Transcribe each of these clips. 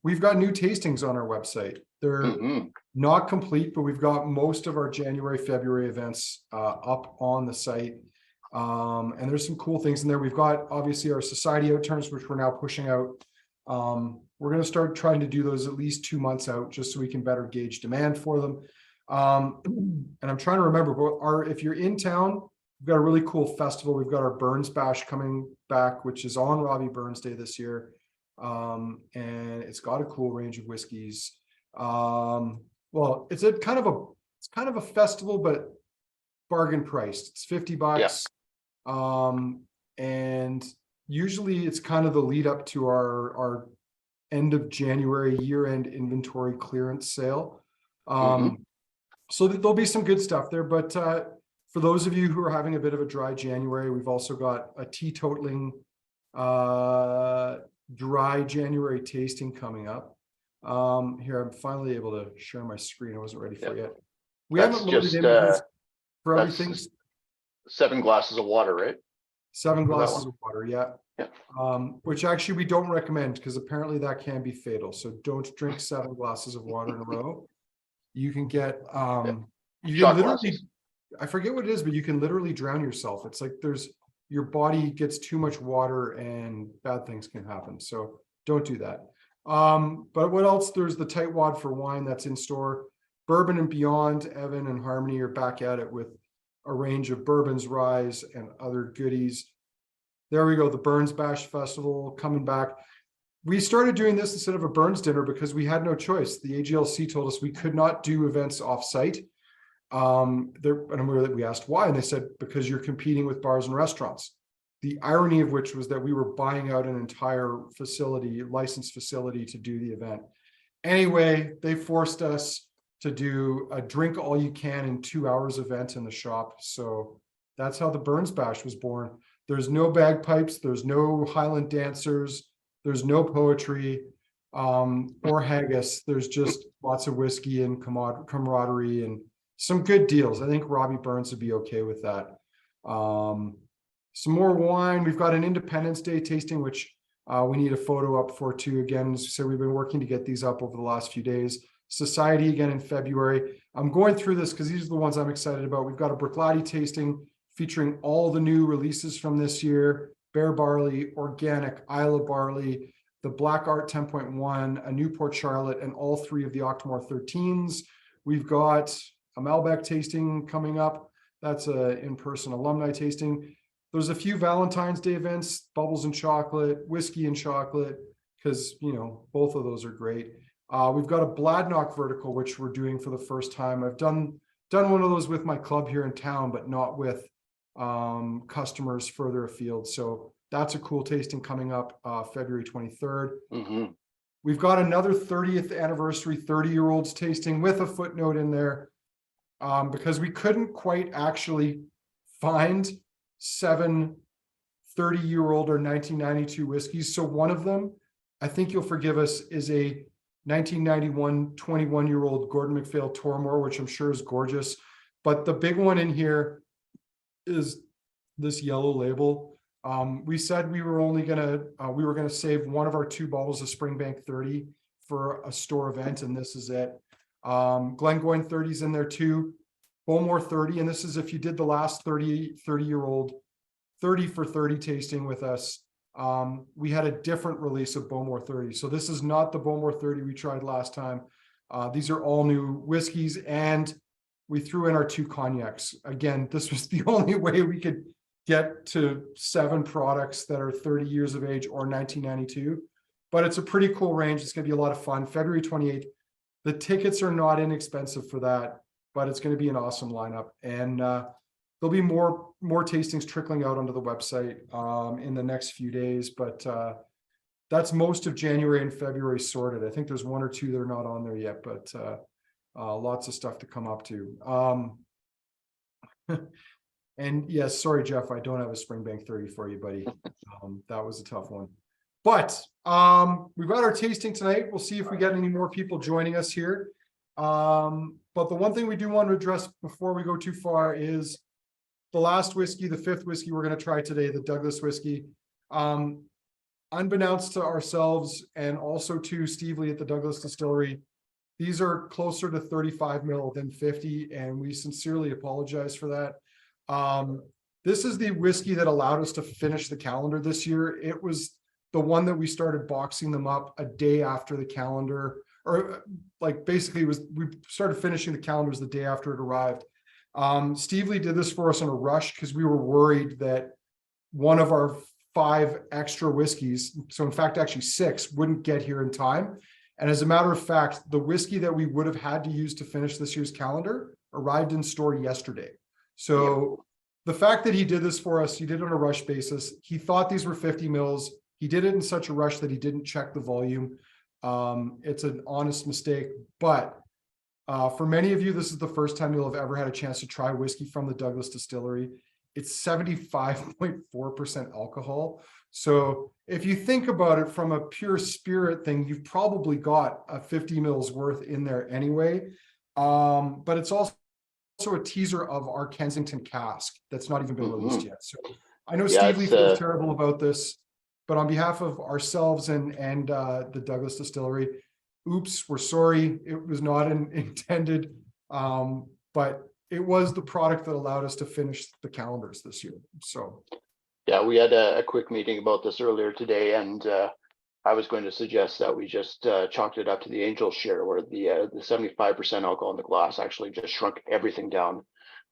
We've got new tastings on our website. They're not complete, but we've got most of our January, February events up on the site. And there's some cool things in there. We've got obviously our society outturns, which we're now pushing out. We're going to start trying to do those at least 2 months out, just so we can better gauge demand for them. And I'm trying to remember, but if you're in town, we've got a really cool festival. We've got our Burns Bash coming back, which is on Robbie Burns Day this year. And it's got a cool range of whiskeys. Well, it's kind of a festival, but bargain priced. It's $50. And usually it's kind of the lead up to our end of January year-end inventory clearance sale. So there'll be some good stuff there, but for those of you who are having a bit of a dry January, we've also got a teetotaling dry January tasting coming up. Here, I'm finally able to share my screen. I wasn't ready for it yet. We haven't loaded images for everything. 7 glasses of water, right? 7 glasses of water, yeah. Which actually we don't recommend, because apparently that can be fatal. So don't drink 7 glasses of water in a row. You can get you can literally, I forget what it is, but you can literally drown yourself. It's like your body gets too much water and bad things can happen. So don't do that. But what else? There's the Tightwad for wine that's in store. Bourbon and Beyond, Evan and Harmony are back at it with a range of bourbons, ryes, and other goodies. There we go. The Burns Bash Festival coming back. We started doing this instead of a Burns dinner because we had no choice. The AGLC told us we could not do events off-site. And we asked why, and they said, because you're competing with bars and restaurants. The irony of which was that we were buying out an entire facility, licensed facility, to do the event. Anyway, they forced us to do a drink all you can in 2 hours event in the shop. So that's how the Burns Bash was born. There's no bagpipes, there's no Highland dancers, there's no poetry or haggis. There's just lots of whiskey and camaraderie and some good deals. I think Robbie Burns would be okay with that. Some more wine. We've got an Independence Day tasting, which we need a photo up for too. Again, as we said, we've been working to get these up over the last few days. Society again in February. I'm going through this because these are the ones I'm excited about. We've got a Bruichladdich tasting featuring all the new releases from this year: Bear Barley, Organic, Isla Barley, the Black Art 10.1, a Newport Charlotte, and all 3 of the Octomore 13s. We've got a Malbec tasting coming up. That's a in-person alumni tasting. There's a few Valentine's Day events: Bubbles and Chocolate, Whiskey and Chocolate, because, you know, both of those are great. We've got a Bladnock vertical, which we're doing for the first time. I've done one of those with my club here in town, but not with customers further afield. So that's a cool tasting coming up February 23rd. We've got another 30th anniversary 30-year-olds tasting with a footnote in there because we couldn't quite actually find 7 30-year-old or 1992 whiskeys. So one of them, I think you'll forgive us, is a 1991 21-year-old Gordon MacPhail Tormore, which I'm sure is gorgeous. But the big one in here is this yellow label. We said we were gonna save one of our 2 bottles of Springbank 30 for a store event, and this is it. Glengoyne 30's in there too. Bowmore 30, and this is if you did the last 30-year-old 30 for 30 tasting with us. We had a different release of Bowmore 30. So this is not the Bowmore 30 we tried last time. These are all new whiskeys, and we threw in our 2 cognacs. Again, this was the only way we could get to 7 products that are 30 years of age or 1992. But it's a pretty cool range. It's going to be a lot of fun. February 28th. The tickets are not inexpensive for that, but it's going to be an awesome lineup. And there'll be more tastings trickling out onto the website in the next few days. But that's most of January and February sorted. I think there's 1 or 2 that are not on there yet, but lots of stuff to come up to. And yes, sorry, Jeff, I don't have a Springbank 30 for you, buddy. That was a tough one. But we've got our tasting tonight. We'll see if we get any more people joining us here. But the one thing we do want to address before we go too far is the last whiskey, the 5th whiskey we're going to try today, the Douglas whiskey. unbeknownst to ourselves and also to Steve Lee at the Douglas Distillery, these are closer to 35 mil than 50, and we sincerely apologize for that. This is the whiskey that allowed us to finish the calendar this year. It was the one that we started boxing them up a day after the calendar, or like basically we started finishing the calendars the day after it arrived. Steve Lee did this for us in a rush because we were worried that one of our 5 extra whiskeys, so in fact actually 6, wouldn't get here in time. And as a matter of fact, the whiskey that we would have had to use to finish this year's calendar arrived in store yesterday. So the fact that he did this for us, he did it on a rush basis. He thought these were 50 mils. He did it in such a rush that he didn't check the volume. It's an honest mistake, but for many of you, this is the first time you'll have ever had a chance to try whiskey from the Douglas Distillery. It's 75.4% alcohol. So if you think about it from a pure spirit thing, you've probably got a 50 mils worth in there anyway. But it's also a teaser of our Kensington cask that's not even been released yet. So I know Steve Lee feels terrible about this, but on behalf of ourselves and the Douglas Distillery, oops, we're sorry. It was not intended, but it was the product that allowed us to finish the calendars this year. So yeah, we had a quick meeting about this earlier today, and I was going to suggest that we just chalked it up to the Angel share, where the 75% alcohol in the glass actually just shrunk everything down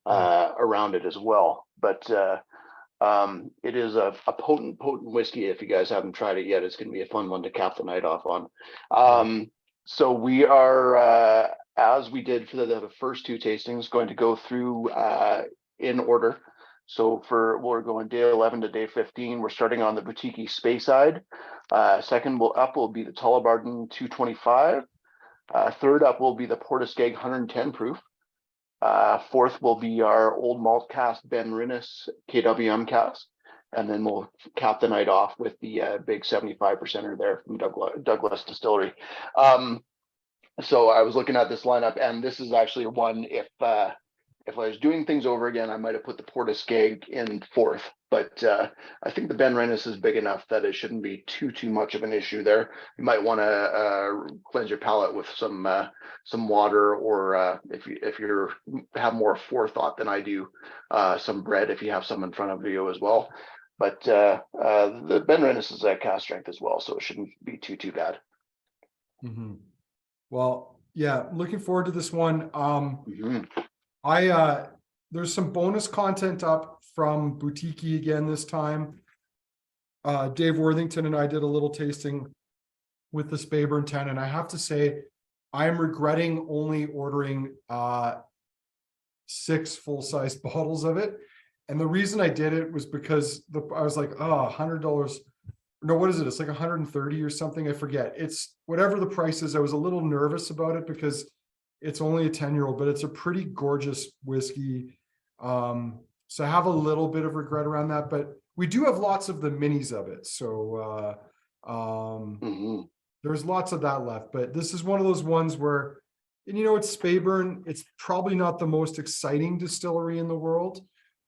around it as well. But it is a potent whiskey. If you guys haven't tried it yet, it's going to be a fun one to cap the night off on. So we are, as we did for the first 2 tastings, going to go through in order. So we're going day 11 to day 15. We're starting on the boutique Speyside. Second will be the Tullibardine 225. Third up will be the Askaig 110 proof. Fourth will be our old malt cask Benrinnes KWM cask. And then we'll cap the night off with the big 75%er there from Douglas Distillery. So I was looking at this lineup, and this is actually one, if I was doing things over again, I might have put the Askaig in 4th, but I think the Benrinnes is big enough that it shouldn't be too much of an issue there. You might want to cleanse your palate with some water, or if you have more forethought than I do, some bread if you have some in front of you as well. But the Benrinnes is at cask strength as well, so it shouldn't be too bad. Mm-hmm. Well, yeah, looking forward to this one. There's some bonus content up from Boutique again this time. Dave Worthington and I did a little tasting with the Speyburn 10, and I have to say, I'm regretting only ordering 6 full-size bottles of it. And the reason I did it was because I was like, oh, $100. No, what is it? It's like 130 or something. I forget. It's whatever the price is. I was a little nervous about it because it's only a 10-year-old, but it's a pretty gorgeous whiskey. So I have a little bit of regret around that, but we do have lots of the minis of it. So there's lots of that left, but this is one of those ones where, and it's Speyburn. It's probably not the most exciting distillery in the world.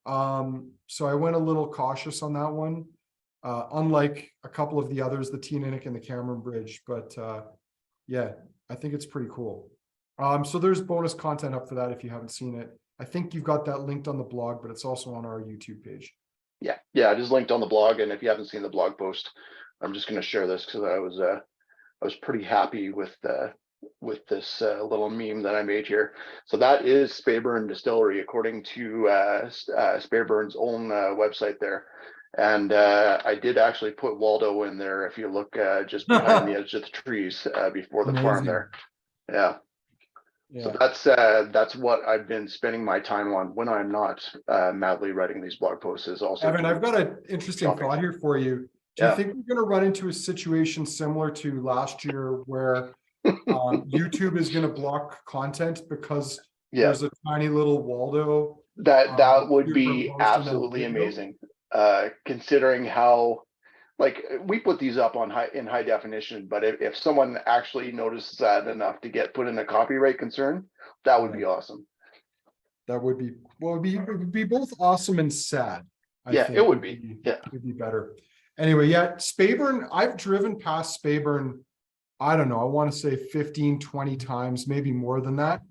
So I went a little cautious on that one. Unlike a couple of the others, the Teeninnick and the Cameron Bridge, but yeah, I think it's pretty cool. So there's bonus content up for that if you haven't seen it. I think you've got that linked on the blog, but it's also on our YouTube page. Yeah, it is linked on the blog, and if you haven't seen the blog post, I'm just going to share this because I was pretty happy with this little meme that I made here. So that is Speyburn Distillery, according to Speyburn's own website there. And I did actually put Waldo in there. If you look just behind the edge of the trees before the farm there. Yeah. So that's what I've been spending my time on when I'm not madly writing these blog posts. Is also Evan, I've got an interesting thought here for you. Do you think we're going to run into a situation similar to last year where YouTube is going to block content because there's a tiny little Waldo? That would be absolutely amazing. Considering how, like, we put these up on in high definition, but if someone actually notices that enough to get put in a copyright concern, that would be awesome. That would be, well, it would be both awesome and sad. I think it would be. It would be better. Anyway, yeah, Speyburn, I've driven past Speyburn, I don't know, I want to say 15, 20 times, maybe more than that.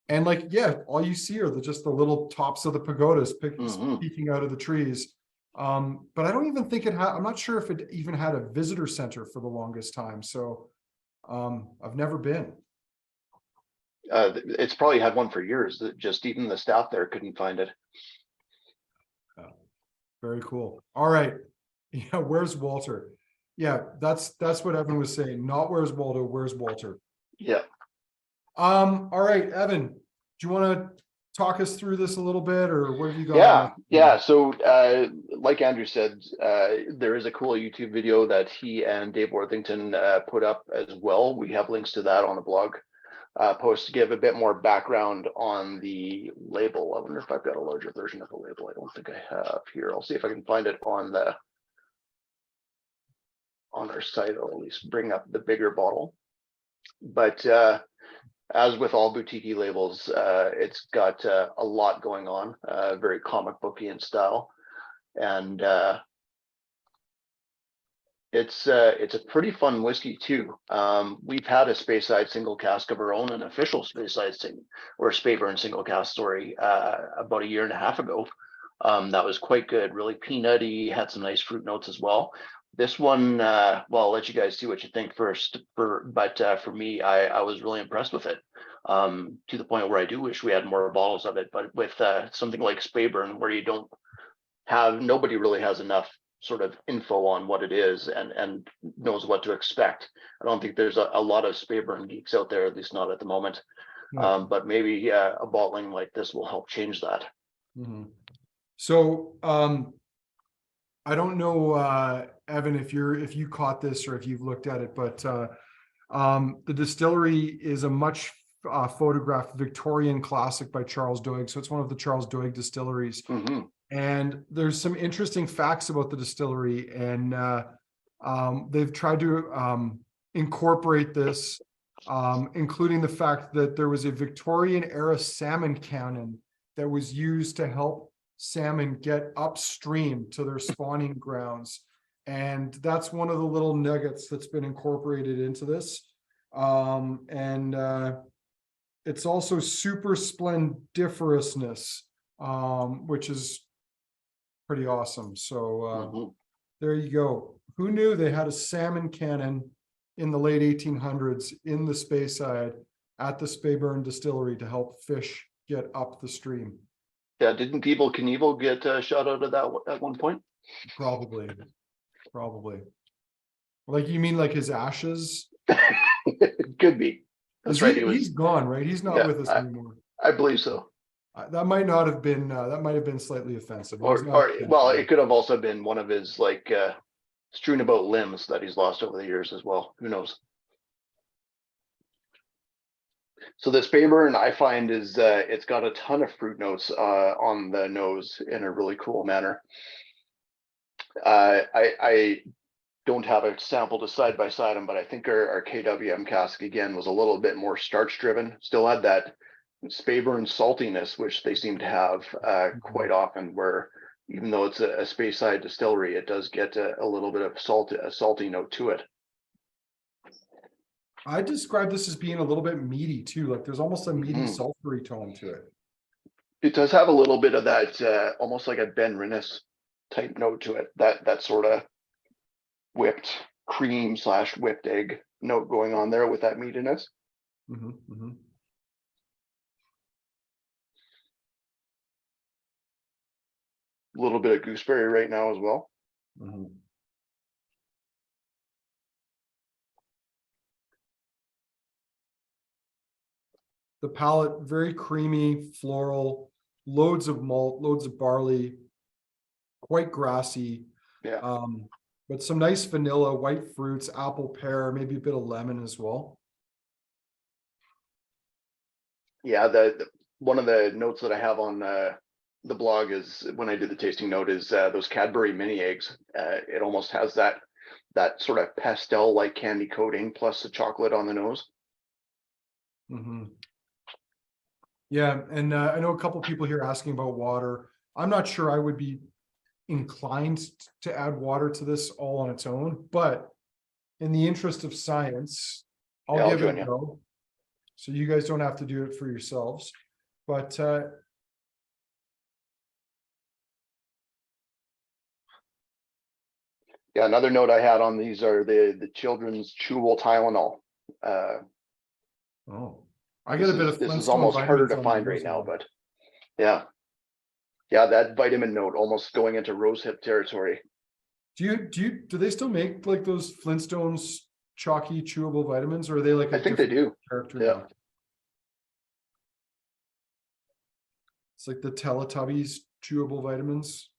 And like, yeah, all you see are just the little tops of the pagodas peeking out of the trees. But I don't even think I'm not sure if it even had a visitor center for the longest time. So I've never been. It's probably had one for years. That just even the staff there couldn't find it. Very cool. All right. Yeah, where's Walter? Yeah, that's what Evan was saying. Not where's Waldo, where's Walter? Yeah. All right, Evan, do you want to talk us through this a little bit, or what have you got? Yeah. So like Andrew said, there is a cool YouTube video that he and Dave Worthington put up as well. We have links to that on the blog post to give a bit more background on the label. I wonder if I've got a larger version of the label. I don't think I have here. I'll see if I can find it on our site. I'll at least bring up the bigger bottle. But as with all boutique labels, it's got a lot going on, very comic booky in style, and it's a pretty fun whiskey too. We've had a Speyside single cask of our own, an official Speyside or Speyburn single cask story about a year and a half ago. That was quite good, really peanutty, had some nice fruit notes as well. This one, well, I'll let you guys see what you think first. But for me, I was really impressed with it, to the point where I do wish we had more bottles of it. But with something like Speyburn, where nobody really has enough sort of info on what it is and knows what to expect. I don't think there's a lot of Speyburn geeks out there, at least not at the moment. But maybe a bottling like this will help change that. Mm-hmm. So I don't know, Evan, if you caught this or if you've looked at it, but the distillery is a much photographed Victorian classic by Charles Doig. So it's one of the Charles Doig distilleries. Mm-hmm. And there's some interesting facts about the distillery, and they've tried to incorporate this, including the fact that there was a Victorian era salmon cannon that was used to help salmon get upstream to their spawning grounds. And that's one of the little nuggets that's been incorporated into this. It's also super splendiferousness, which is pretty awesome. So there you go. Who knew they had a salmon cannon in the late 1800s in the Speyside at the Speyburn distillery to help fish get up the stream? Yeah, didn't Evel Knievel get a shot out of that at one point? Probably. Like, you mean like his ashes? Could be. That's right. He's gone, right? He's not with us anymore. I believe so. That might not have been. That might have been slightly offensive. Or well, it could have also been one of his like strewn about limbs that he's lost over the years as well. Who knows? So the Speyburn, I find, is it's got a ton of fruit notes on the nose in a really cool manner. I don't have a sample to side by side them, but I think our KWM cask again was a little bit more starch driven. Still had that Speyburn saltiness, which they seem to have quite often, where even though it's a Speyside distillery, it does get a little bit of a salty note to it. I describe this as being a little bit meaty too. Like there's almost a meaty sulfury tone to it. It does have a little bit of that, almost like a Benrinnes type note to it. That sort of whipped cream / whipped egg note going on there with that meatiness. A little bit of gooseberry right now as well. The palate, very creamy, floral, loads of malt, loads of barley, quite grassy. Yeah. But some nice vanilla, white fruits, apple, pear, maybe a bit of lemon as well. Yeah, one of the notes that I have on the blog is when I did the tasting note is those Cadbury mini eggs. It almost has that sort of pastel like candy coating plus the chocolate on the nose. Yeah, and I know a couple people here asking about water. I'm not sure I would be inclined to add water to this all on its own, but in the interest of science, I'll give it a go. So you guys don't have to do it for yourselves, but yeah, another note I had on these are the children's chewable Tylenol. I get a bit of this is Flintstone almost harder to vitamins on find my right now, nose. but yeah. Yeah, that vitamin note almost going into rosehip territory. Do they still make like those Flintstones chalky chewable vitamins, or are they like a I think they different do. character Yeah. now? It's like the Teletubbies chewable vitamins.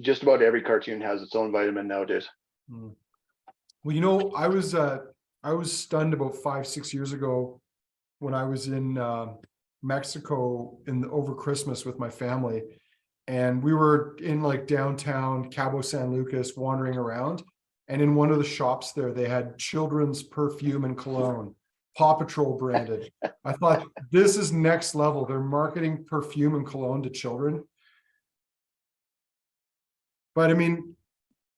Just about every cartoon has its own vitamin nowadays. Well, I was stunned about 5-6 years ago when I was in Mexico over Christmas with my family, and we were in like downtown Cabo San Lucas wandering around, and in one of the shops there they had children's perfume and cologne, Paw Patrol branded. I thought, this is next level. They're marketing perfume and cologne to children. But I mean,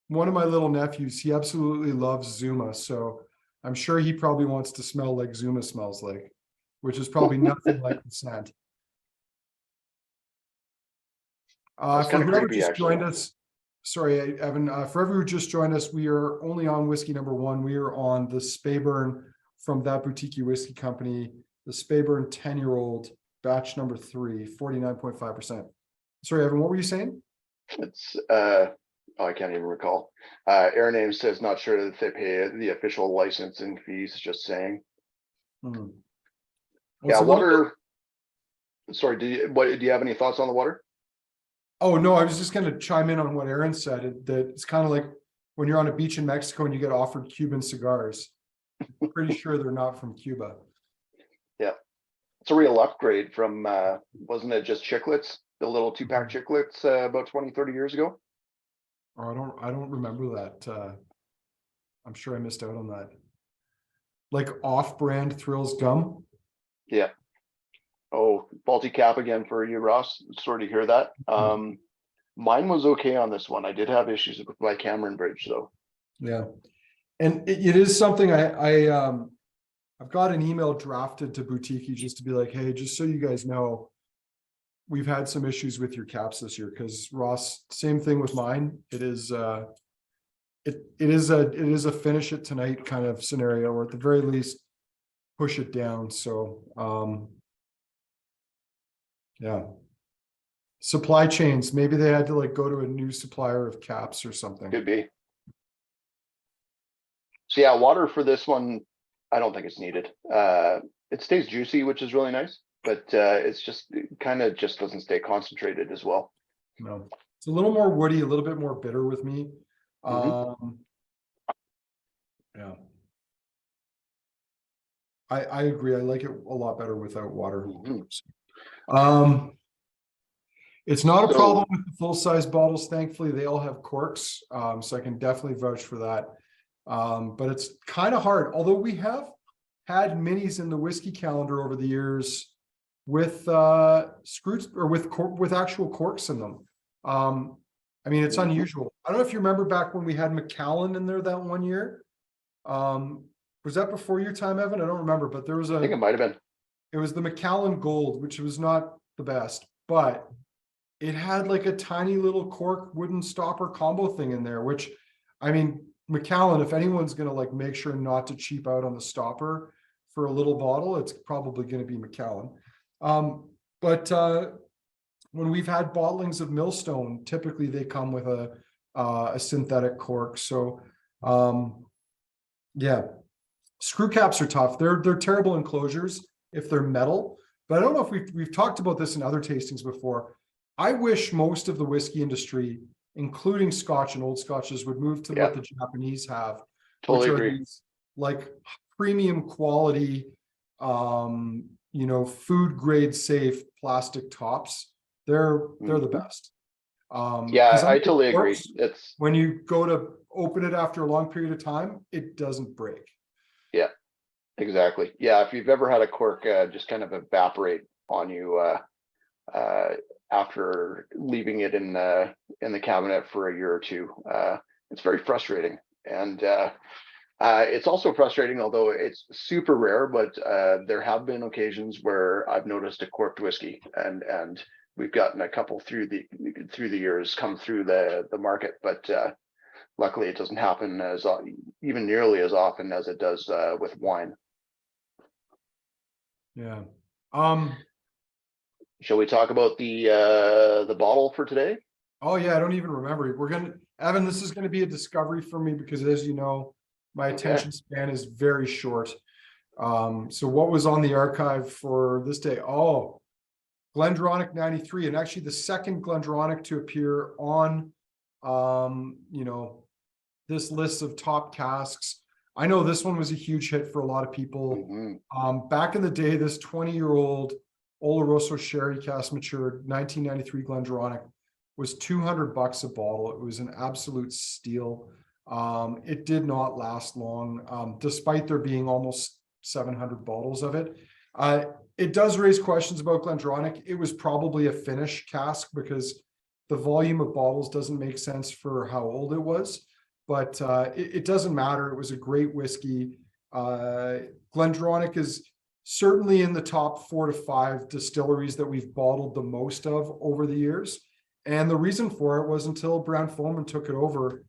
one of my little nephews, he absolutely loves Zuma, so I'm sure he probably wants to smell like Zuma smells like, which is probably nothing like the scent. That's For kind of whoever creepy, just actually. joined us, sorry, Evan, for everyone who just joined us, we are only on whiskey number 1. We are on the Speyburn from That Boutique Whiskey Company, the Speyburn 10-year-old batch number 3, 49.5%. Sorry, Evan, what were you saying? It's oh, I can't even recall. Air name says not sure that they pay the official licensing fees, just saying. Well, Yeah, water. Sorry, do you have any thoughts on the water? Oh, no, I was just going to chime in on what Aaron said, that it's kind of like when you're on a beach in Mexico and you get offered Cuban cigars. I'm pretty sure they're not from Cuba. Yeah, it's a real upgrade from, wasn't it just Chiclets, the little 2-pack Chiclets about 20-30 years ago? Oh, I don't remember that. I'm sure I missed out on that. Like off-brand Thrills gum. Yeah. Oh, faulty cap again for you, Ross. Sorry to hear that. Mine was okay on this one. I did have issues with my Cameron bridge, though. Yeah, and it is something I've got an email drafted to Boutique just to be like, hey, just so you guys know, we've had some issues with your caps this year, because Ross, same thing with mine. It is it is a finish it tonight kind of scenario, or at the very least push it down. So yeah, supply chains, maybe they had to like go to a new supplier of caps or something. Could be. So yeah, water for this one, I don't think it's needed. It stays juicy, which is really nice, but it's just, it kind of just doesn't stay concentrated as well. No, it's a little more woody, a little bit more bitter with me. Yeah, I agree. I like it a lot better without water. It's not a problem with the full-size bottles. Thankfully, they all have corks, so I can definitely vouch for that. But it's kind of hard, although we have had minis in the whiskey calendar over the years with screws or with actual corks in them. I mean, it's unusual. I don't know if you remember back when we had Macallan in there that one year. Was that before your time, Evan? I don't remember, but there was I think it might have been. It was the Macallan Gold, which was not the best, but it had like a tiny little cork wooden stopper combo thing in there, which, I mean, Macallan, if anyone's going to like make sure not to cheap out on the stopper for a little bottle, it's probably going to be Macallan. But when we've had bottlings of Millstone, typically they come with a synthetic cork. So yeah, screw caps are tough. They're terrible enclosures if they're metal. But I don't know if we've talked about this in other tastings before. I wish most of the whiskey industry, including Scotch and old Scotches, would move to what the Japanese have, Totally which are agree. these like premium quality, food grade safe plastic tops. They're the best. Yeah, I totally agree. It's when you go to open it after a long period of time, it doesn't break. Yeah, exactly. Yeah, if you've ever had a cork just kind of evaporate on you after leaving it in the cabinet for a year or two. It's very frustrating, and it's also frustrating, although it's super rare. But there have been occasions where I've noticed a corked whiskey, and we've gotten a couple through the years come through the market, but luckily it doesn't happen even nearly as often as it does with wine. Yeah. Shall we talk about the bottle for today? Oh yeah, I don't even remember. Evan, this is gonna be a discovery for me because, as you know, my attention span is very short. So what was on the archive for this day? Oh, Glendronach 93, and actually the second Glendronach to appear on this list of top casks. I know this one was a huge hit for a lot of people. Back in the day, this 20-year-old Oloroso sherry cask matured 1993 Glendronach was $200 a bottle. It was an absolute steal. It did not last long, despite there being almost 700 bottles of it. It does raise questions about Glendronach. It was probably a Finnish cask because the volume of bottles doesn't make sense for how old it was, but it doesn't matter. It was a great whiskey. Glendronach is certainly in the top 4 to 5 distilleries that we've bottled the most of over the years. And the reason for it was until Brown-Forman took it over,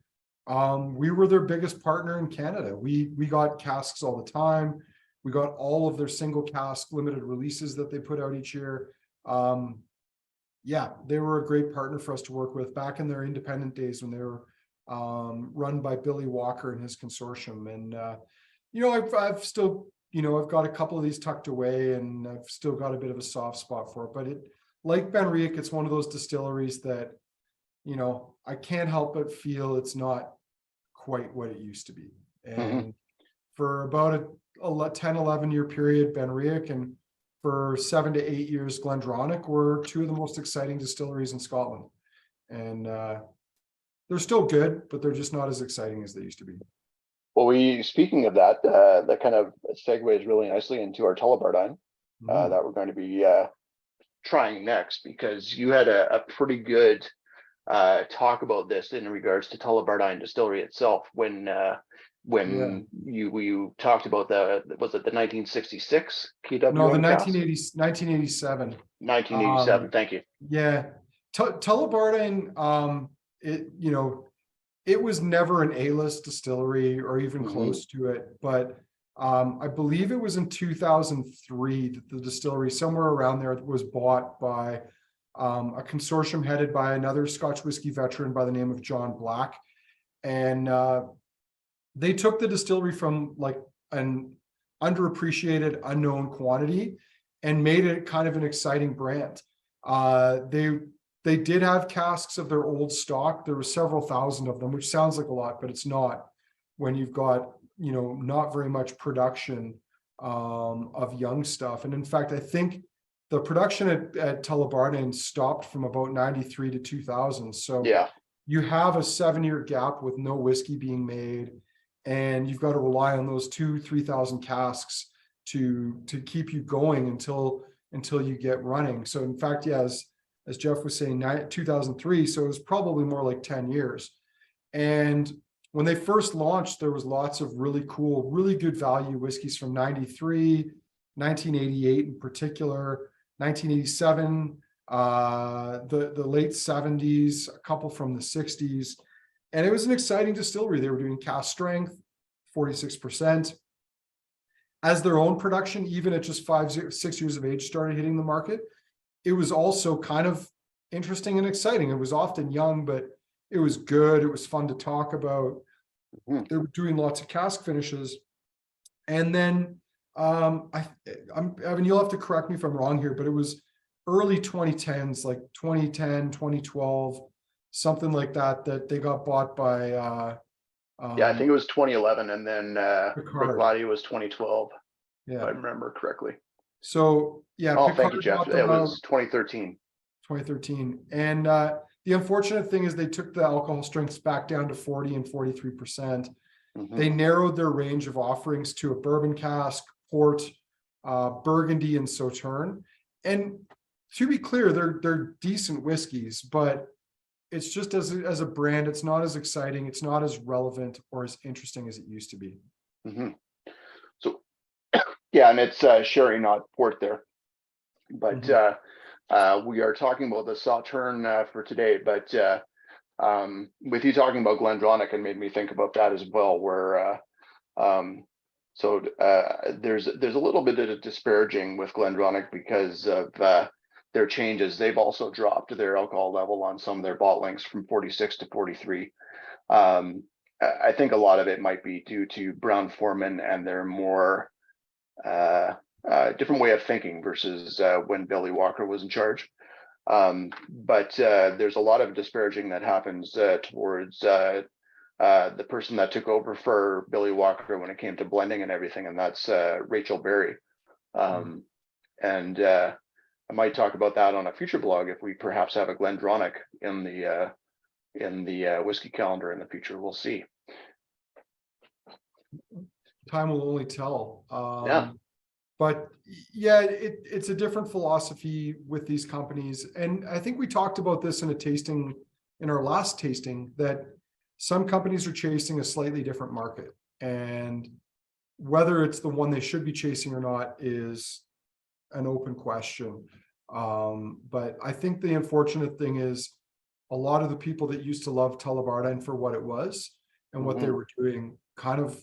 we were their biggest partner in Canada. We got casks all the time. We got all of their single cask limited releases that they put out each year. Yeah, they were a great partner for us to work with back in their independent days when they were run by Billy Walker and his consortium. And, I've still, I've got a couple of these tucked away and I've still got a bit of a soft spot for it. But like Benrinnes, it's one of those distilleries that, I can't help but feel it's not quite what it used to be. And for about a 10, 11-year period, Benrinnes, and for 7 to 8 years, Glendronach were two of the most exciting distilleries in Scotland. And they're still good, but they're just not as exciting as they used to be. Well, speaking of that, that kind of segues really nicely into our Tullibardine that we're going to be trying next, because you had a pretty good talk about this in regards to Tullibardine distillery itself when you talked about was it the 1966 KWM? No, the 1987. 1987. Thank you. Yeah, Tullibardine. It was never an A-list distillery or even close to it, but I believe it was in 2003 that the distillery, somewhere around there, was bought by a consortium headed by another Scotch whiskey veteran by the name of John Black. And they took the distillery from like an underappreciated, unknown quantity and made it kind of an exciting brand. They did have casks of their old stock. There were several thousand of them, which sounds like a lot, but it's not when you've got, not very much production of young stuff. And in fact, I think the production at Tullibardine stopped from about 93 to 2000. So yeah, you have a 7-year gap with no whiskey being made, and you've got to rely on those 2,000-3,000 casks to keep you going until you get running. So in fact, yeah, as Jeff was saying, 2003, so it was probably more like 10 years. And when they first launched, there was lots of really cool, really good value whiskeys from 93, 1988 in particular, 1987, the late 70s, a couple from the 60s. And it was an exciting distillery. They were doing cask strength, 46%. As their own production, even at just 6 years of age, started hitting the market, it was also kind of interesting and exciting. It was often young, but it was good. It was fun to talk about. They were doing lots of cask finishes. And then, Evan, you'll have to correct me if I'm wrong here, but it was early 2010s, like 2010, 2012, something like that, that they got bought by... yeah, I think it was 2011, and then Rick was 2012, if I remember correctly. So yeah, oh, thank you, Jeff. It was 2013. 2013, and the unfortunate thing is they took the alcohol strengths back down to 40 and 43%. They narrowed their range of offerings to a bourbon cask, port, Burgundy, and Sauternes. And to be clear, they're decent whiskeys, but it's just as a brand, it's not as exciting, it's not as relevant or as interesting as it used to be. So yeah, and it's sherry, not port there. But we are talking about the Sauternes for today. But with you talking about Glendronach, it made me think about that as well. Where there's a little bit of disparaging with Glendronach because of their changes. They've also dropped their alcohol level on some of their bottlings from 46 to 43. I think a lot of it might be due to Brown-Forman and their more different way of thinking versus when Billy Walker was in charge. But there's a lot of disparaging that happens towards the person that took over for Billy Walker when it came to blending and everything, and that's Rachel Berry. And I might talk about that on a future blog if we perhaps have a Glendronach in the whiskey calendar in the future. We'll see. Time will only tell. Yeah. But yeah, it's a different philosophy with these companies. And I think we talked about this in our last tasting, that some companies are chasing a slightly different market. And whether it's the one they should be chasing or not is an open question. But I think the unfortunate thing is a lot of the people that used to love Tullibardine for what it was and what they were doing kind of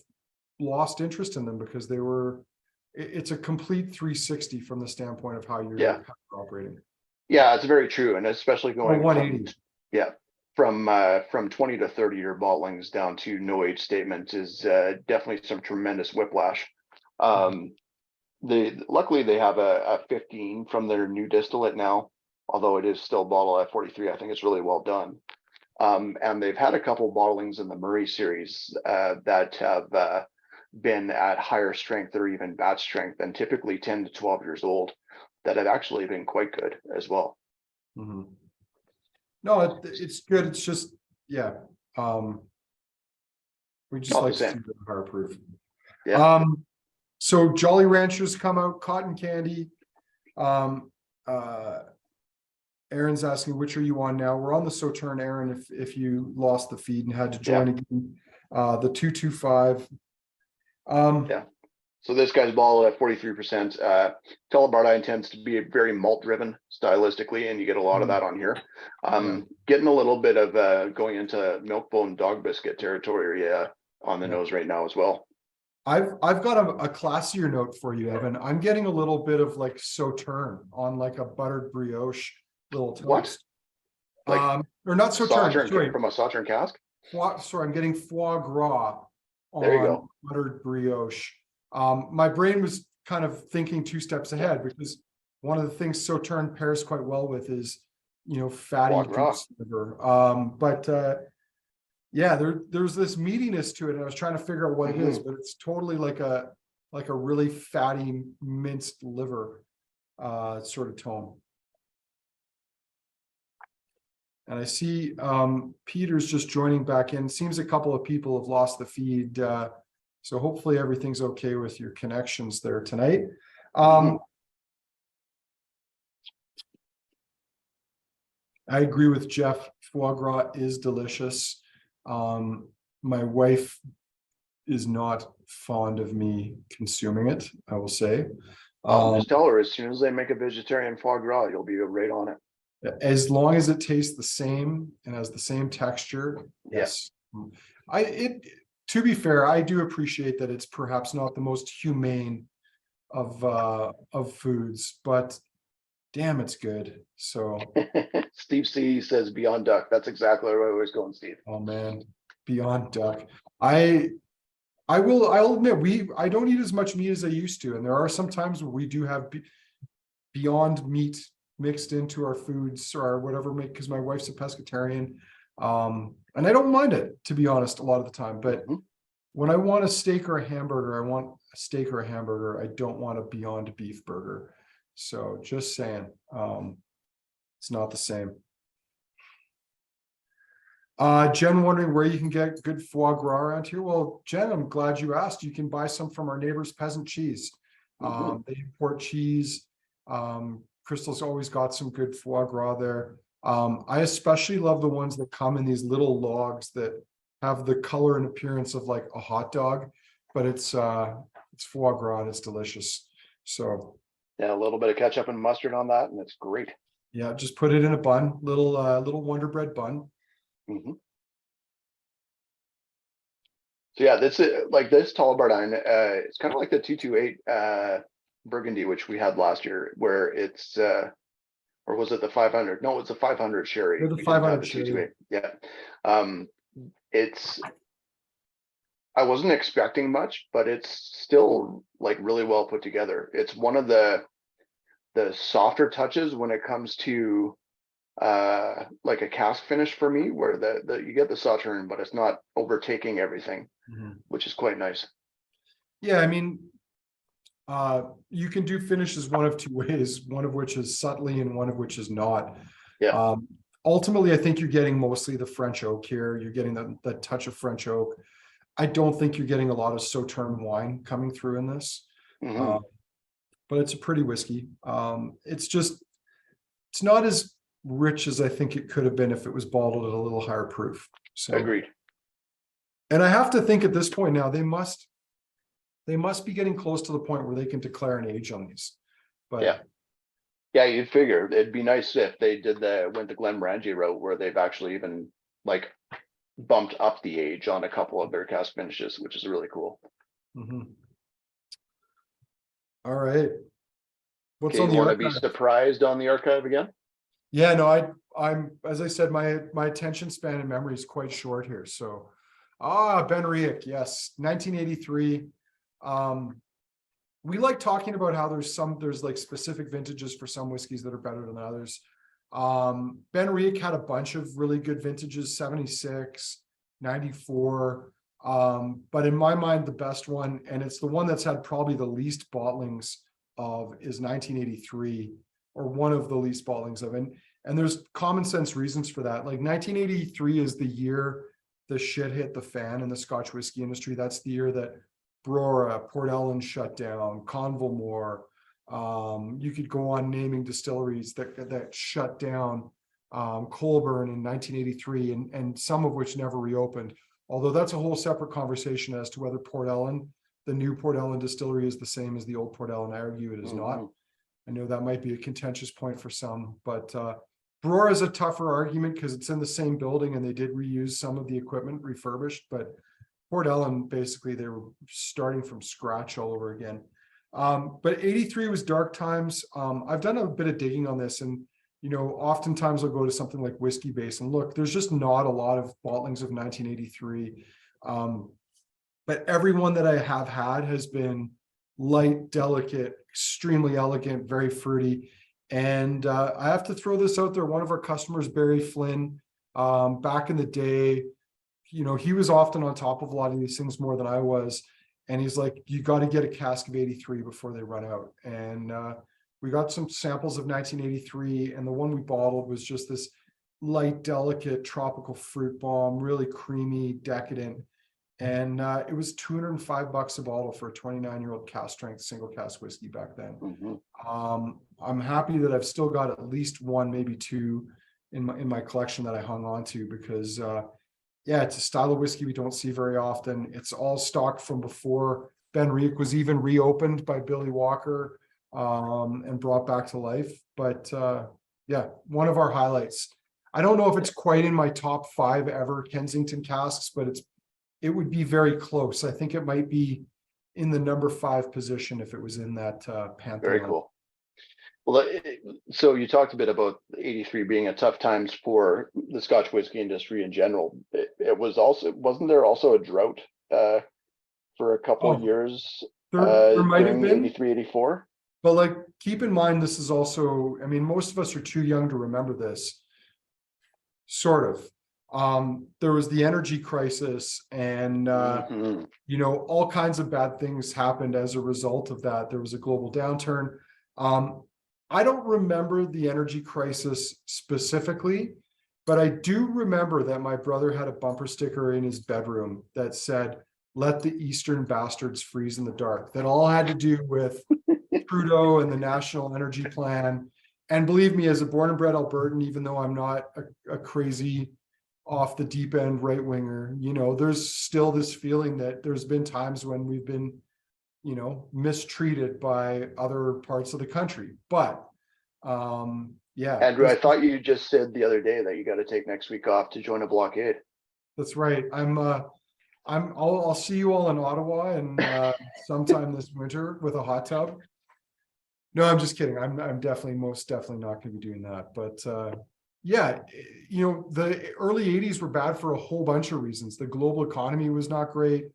lost interest in them because it's a complete 360 from the standpoint of how you're operating. Yeah, it's very true. And especially going 180. From 20 to 30 year bottlings down to no age statement is definitely some tremendous whiplash. Luckily they have a 15 from their new distillate now, although it is still bottled at 43. I think it's really well done. And they've had a couple bottlings in the Murray series that have been at higher strength or even batch strength and typically 10 to 12 years old that have actually been quite good as well. No, it's good. It's just, we just Not like the to same. see the higher proof. Yeah. So Jolly Ranchers come out, cotton candy. Aaron's asking, which are you on now? We're on the Sauternes, Aaron, if you lost the feed and had to join again. The 225. So this guy's bottled at 43%. Tullibardine tends to be very malt driven stylistically, and you get a lot of that on here. Getting a little bit of going into milk-bone dog biscuit territory on the nose right now as well. I've got a classier note for you, Evan. I'm getting a little bit of like Sauternes on like a buttered brioche little toast. What? Or not Sauternes, sorry. From a Sauternes cask? Sorry, I'm getting foie gras on buttered brioche. My brain was kind of thinking two steps ahead because one of the things Sauternes pairs quite well with is, fatty goose liver. There's this meatiness to it, and I was trying to figure out what it is, but it's totally like a really fatty minced liver sort of tone. And I see Peter's just joining back in. Seems a couple of people have lost the feed. So hopefully everything's okay with your connections there tonight. I agree with Jeff. Foie gras is delicious. My wife is not fond of me consuming it, I will say. Just tell her as soon as they make a vegetarian foie gras, you'll be right on it. As long as it tastes the same and has the same texture, yes. To be fair, I do appreciate that it's perhaps not the most humane of foods, but damn, it's good. So Steve C says Beyond Duck. That's exactly where I was going, Steve. Oh man, Beyond Duck. I'll admit I don't eat as much meat as I used to, and there are some times where we do have Beyond meat mixed into our foods or whatever, because my wife's a pescatarian. And I don't mind it, to be honest, a lot of the time. But when I want a steak or a hamburger, I want a steak or a hamburger. I don't want a Beyond Beef burger. So just saying, it's not the same. Jen wondering where you can get good foie gras around here. Well, Jen, I'm glad you asked. You can buy some from our neighbors Peasant Cheese. They import cheese Crystal's always got some good foie gras there. I especially love the ones that come in these little logs that have the color and appearance of like a hot dog, but it's foie gras and it's delicious. So Yeah, a little bit of ketchup and mustard on that, and it's great. yeah, just put it in a bun, little Wonder Bread bun. Mhm. So yeah, this is like this Tullibardine. It's kind of like the 228 Burgundy, which we had last year, where it's or was it the 500? No, it's a 500 sherry. They're the We didn't have 500 the sherry. 228. Yeah. It's I wasn't expecting much, but it's still like really well put together. It's one of the softer touches when it comes to like a cask finish for me, where the you get the Sauternes, but it's not overtaking everything, which is quite nice. Yeah, I mean, you can do finishes one of two ways, one of which is subtly and one of which is not. Yeah. Ultimately, I think you're getting mostly the French oak here. You're getting the touch of French oak. I don't think you're getting a lot of Sauternes wine coming through in this, but it's a pretty whiskey. It's not as rich as I think it could have been if it was bottled at a little higher proof. So Agreed. And I have to think at this point now, they must be getting close to the point where they can declare an age on these. But yeah, you'd figure it'd be nice if they went the Glenmorangie route, where they've actually even like bumped up the age on a couple of their cask finishes, which is really cool. All right. What's Okay, on you the want to be surprised on the archive again? Yeah, no, I'm as I said, my attention span and memory is quite short here. So Benrinnes, yes, 1983. We like talking about how there's like specific vintages for some whiskeys that are better than others. Benrinnes had a bunch of really good vintages, 76, 94. But in my mind, the best one, and it's the one that's had probably the least bottlings of, is 1983, or one of the least bottlings of. And there's common sense reasons for that. Like 1983 is the year the shit hit the fan in the Scotch whiskey industry. That's the year that Brora, Port Ellen shut down, Convalmore. You could go on naming distilleries that shut down, Colburn in 1983, and some of which never reopened. Although that's a whole separate conversation as to whether Port Ellen, the new Port Ellen distillery, is the same as the old Port Ellen. I argue it is not. I know that might be a contentious point for some, but Brora is a tougher argument because it's in the same building and they did reuse some of the equipment refurbished, but Port Ellen, basically, they were starting from scratch all over again. But 83 was dark times. I've done a bit of digging on this, and oftentimes I'll go to something like Whiskey Base and look, there's just not a lot of bottlings of 1983. But everyone that I have had has been light, delicate, extremely elegant, very fruity. And I have to throw this out there. One of our customers, Barry Flynn, back in the day, he was often on top of a lot of these things more than I was. And he's like, you got to get a cask of 83 before they run out. And we got some samples of 1983. And the one we bottled was just this light, delicate, tropical fruit bomb, really creamy, decadent. And it was $205 a bottle for a 29-year-old cask strength single cask whiskey back then. I'm happy that I've still got at least one, maybe two in my collection that I hung on to, because it's a style of whiskey we don't see very often. It's all stock from before Benrinnes was even reopened by Billy Walker and brought back to life. But one of our highlights. I don't know if it's quite in my top 5 ever Kensington casks, but it would be very close. I think it might be in the number 5 position if it was in that pantheon. Very cool. Well, so you talked a bit about 83 being a tough times for the Scotch whiskey industry in general. Wasn't there also a drought for a couple of years there might have been 83, 84? But keep in mind, this is also, most of us are too young to remember this, sort of. There was the energy crisis, and all kinds of bad things happened as a result of that. There was a global downturn. I don't remember the energy crisis specifically, but I do remember that my brother had a bumper sticker in his bedroom that said, "Let the Eastern bastards freeze in the dark." That all had to do with Trudeau and the National Energy Plan. And believe me, as a born and bred Albertan, even though I'm not a crazy off the deep end right winger, you know, there's still this feeling that there's been times when we've been, you know, mistreated by other parts of the country. But yeah, Andrew, I thought you just said the other day that you got to take next week off to join a blockade. that's right. I'll see you all in Ottawa and sometime this winter with a hot tub. No, I'm just kidding. I'm most definitely not going to be doing that. But yeah, you know, the early 80s were bad for a whole bunch of reasons. The global economy was not great.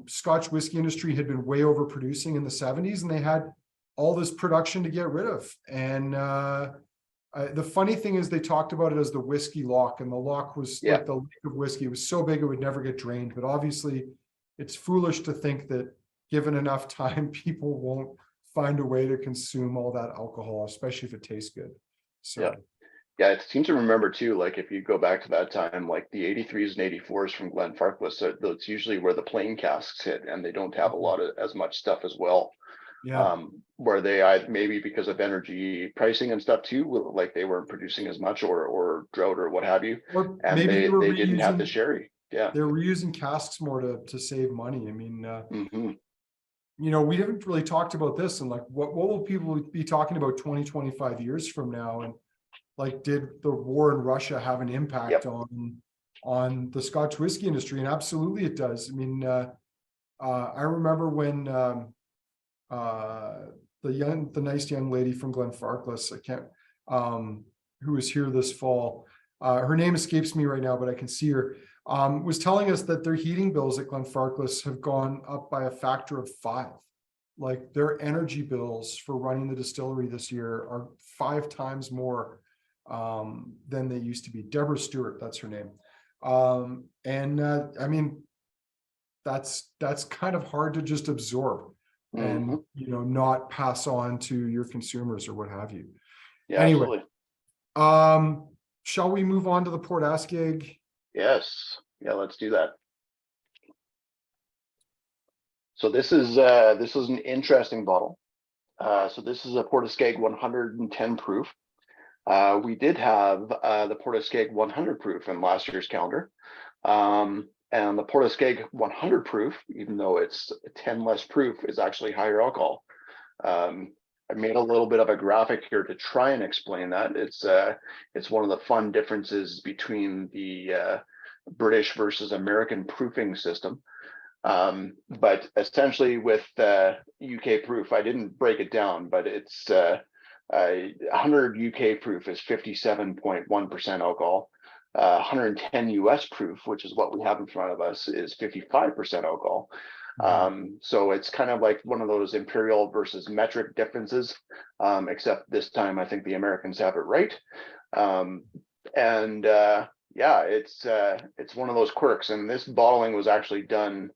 Scotch whiskey industry had been way overproducing in the 70s, and they had all this production to get rid of. And the funny thing is, they talked about it as the whiskey lock, and the lock was like the lake of whiskey. It was so big it would never get drained. But obviously, it's foolish to think that given enough time, people won't find a way to consume all that alcohol, especially if it tastes good. So yeah, it seems to remember too, like if you go back to that time, like the 83s and 84s from Glenfarclas, so that's usually where the plain casks hit, and they don't have a lot of as much stuff as well. Where they maybe because of energy pricing and stuff too, like they weren't producing as much or drought or what have you, or and maybe they didn't have the sherry. They were reusing casks more to save money. I mean, you know, we haven't really talked about this, and like what will people be talking about 20-25 years from now? And like, did the war in Russia have an impact on the Scotch whiskey industry? And absolutely it does. I mean, I remember when the nice young lady from Glenfarclas, who was here this fall, her name escapes me right now, but I can see her, was telling us that their heating bills at Glenfarclas have gone up by a factor of 5. Like, their energy bills for running the distillery this year are 5 times more than they used to be. Deborah Stewart, that's her name. I mean, that's kind of hard to just absorb and, you know, not pass on to your consumers or what have you. Anyway, absolutely. Shall we move on to the Port Askaig? Yes. Yeah, let's do that. So this is an interesting bottle. So this is a Port Askaig 110 proof. We did have the Port Askaig 100 proof in last year's calendar. And the Port Askaig 100 proof, even though it's 10 less proof, is actually higher alcohol. I made a little bit of a graphic here to try and explain that. It's one of the fun differences between the British versus American proofing system. But essentially with UK proof, I didn't break it down, but it's 100 UK proof is 57.1% alcohol. 110 US proof, which is what we have in front of us, is 55% alcohol. So it's kind of like one of those imperial versus metric differences, except this time I think the Americans have it right. Yeah, it's one of those quirks, and this bottling was actually done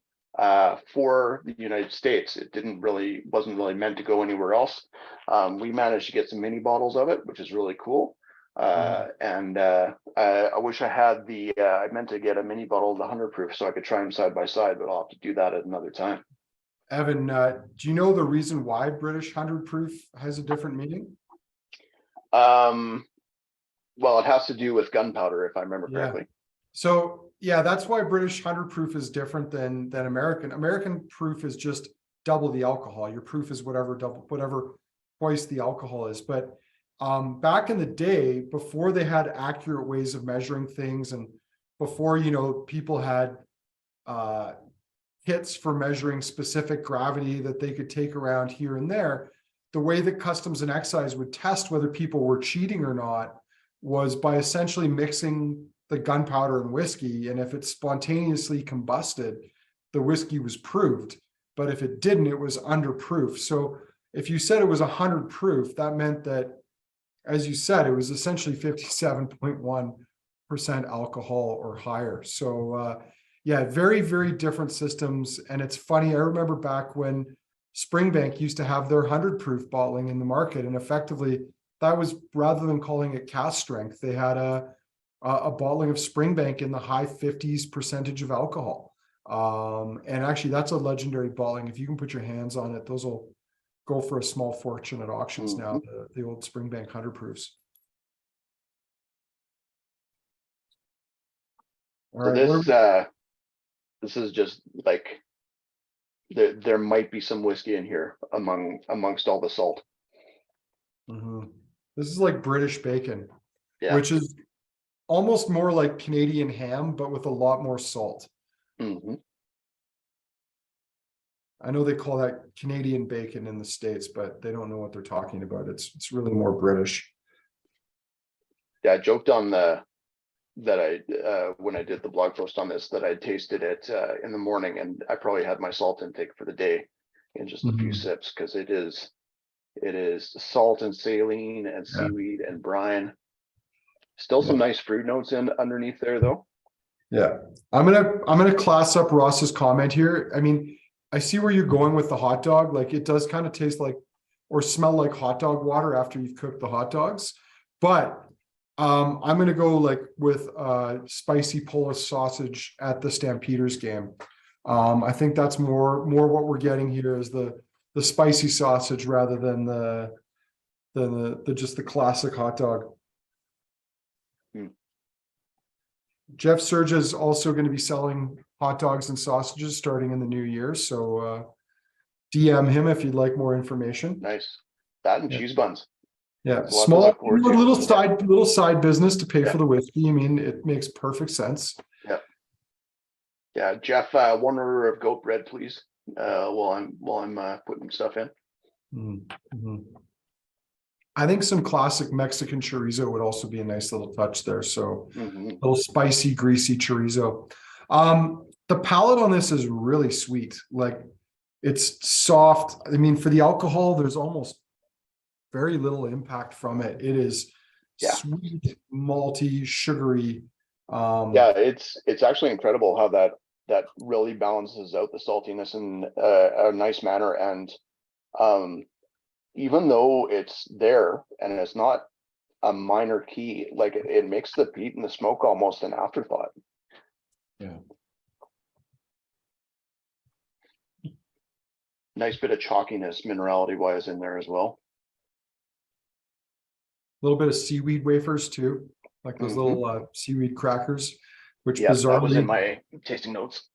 for the United States. It wasn't really meant to go anywhere else. We managed to get some mini bottles of it, which is really cool. I wish I had I meant to get a mini bottle of the 100 proof so I could try them side by side, but I'll have to do that at another time. Evan, do you know the reason why British 100 proof has a different meaning? Well, it has to do with gunpowder, if I remember correctly. So yeah, that's why British 100 proof is different than American. American proof is just double the alcohol. Your proof is whatever twice the alcohol is. But back in the day, before they had accurate ways of measuring things, and before, you know, people had kits for measuring specific gravity that they could take around here and there, the way that customs and excise would test whether people were cheating or not was by essentially mixing the gunpowder and whiskey. And if it spontaneously combusted, the whiskey was proved. But if it didn't, it was under proof. So if you said it was 100 proof, that meant that, as you said, it was essentially 57.1% alcohol or higher. So yeah, very, very different systems. And it's funny, I remember back when Springbank used to have their 100 proof bottling in the market, and effectively that was, rather than calling it cask strength, they had a bottling of Springbank in the high 50s percentage of alcohol. And actually that's a legendary bottling. If you can put your hands on it, those will go for a small fortune at auctions now, Mm-hmm. the old Springbank 100 proofs. All So right, this is just like there might be some whiskey in here amongst all the salt. Mhm. This is like British bacon, Yeah. which is almost more like Canadian ham, but with a lot more salt. Mm-hmm. I know they call that Canadian bacon in the States, but they don't know what they're talking about. It's really more British. Yeah, I joked on that I when I did the blog post on this that I tasted it in the morning, and I probably had my salt intake for the day in just a few Mhm. sips, because it is salt and saline and Yeah. seaweed and brine. Still some nice fruit notes in underneath there though. Yeah. I'm gonna class up Ross's comment here. I mean, I see where you're going with the hot dog. Like it does kind of taste like or smell like hot dog water after you've cooked the hot dogs. But I'm gonna go like with spicy Polish sausage at the Stampeders game. I think that's more what we're getting here is the spicy sausage rather than the just the classic hot dog. Hmm. Jeff Surge is also going to be selling hot dogs and sausages starting in the new year. So DM him if you'd like more information. Nice. That and Yeah. cheese buns. Yeah, There's a lot to small look forward to. little side business to pay Yeah. for the whiskey. I mean, it makes perfect sense. Yeah, Jeff, 1 order of goat bread, please. While I'm putting stuff in. Mhm. I think some classic Mexican chorizo would also be a nice little touch there. So Mm-hmm. little spicy, greasy chorizo. The palate on this is really sweet. Like it's soft. I mean, for the alcohol, there's almost very little impact from it. It is sweet, malty, sugary. Yeah, it's actually incredible how that really balances out the saltiness in a nice manner. And even though it's there and it's not a minor key, like it makes the peat and the smoke almost an afterthought. Yeah. Nice bit of chalkiness, minerality wise, in there as well. A little bit of seaweed wafers too, like those little seaweed crackers, which Yeah, that was in bizarrely, my tasting notes.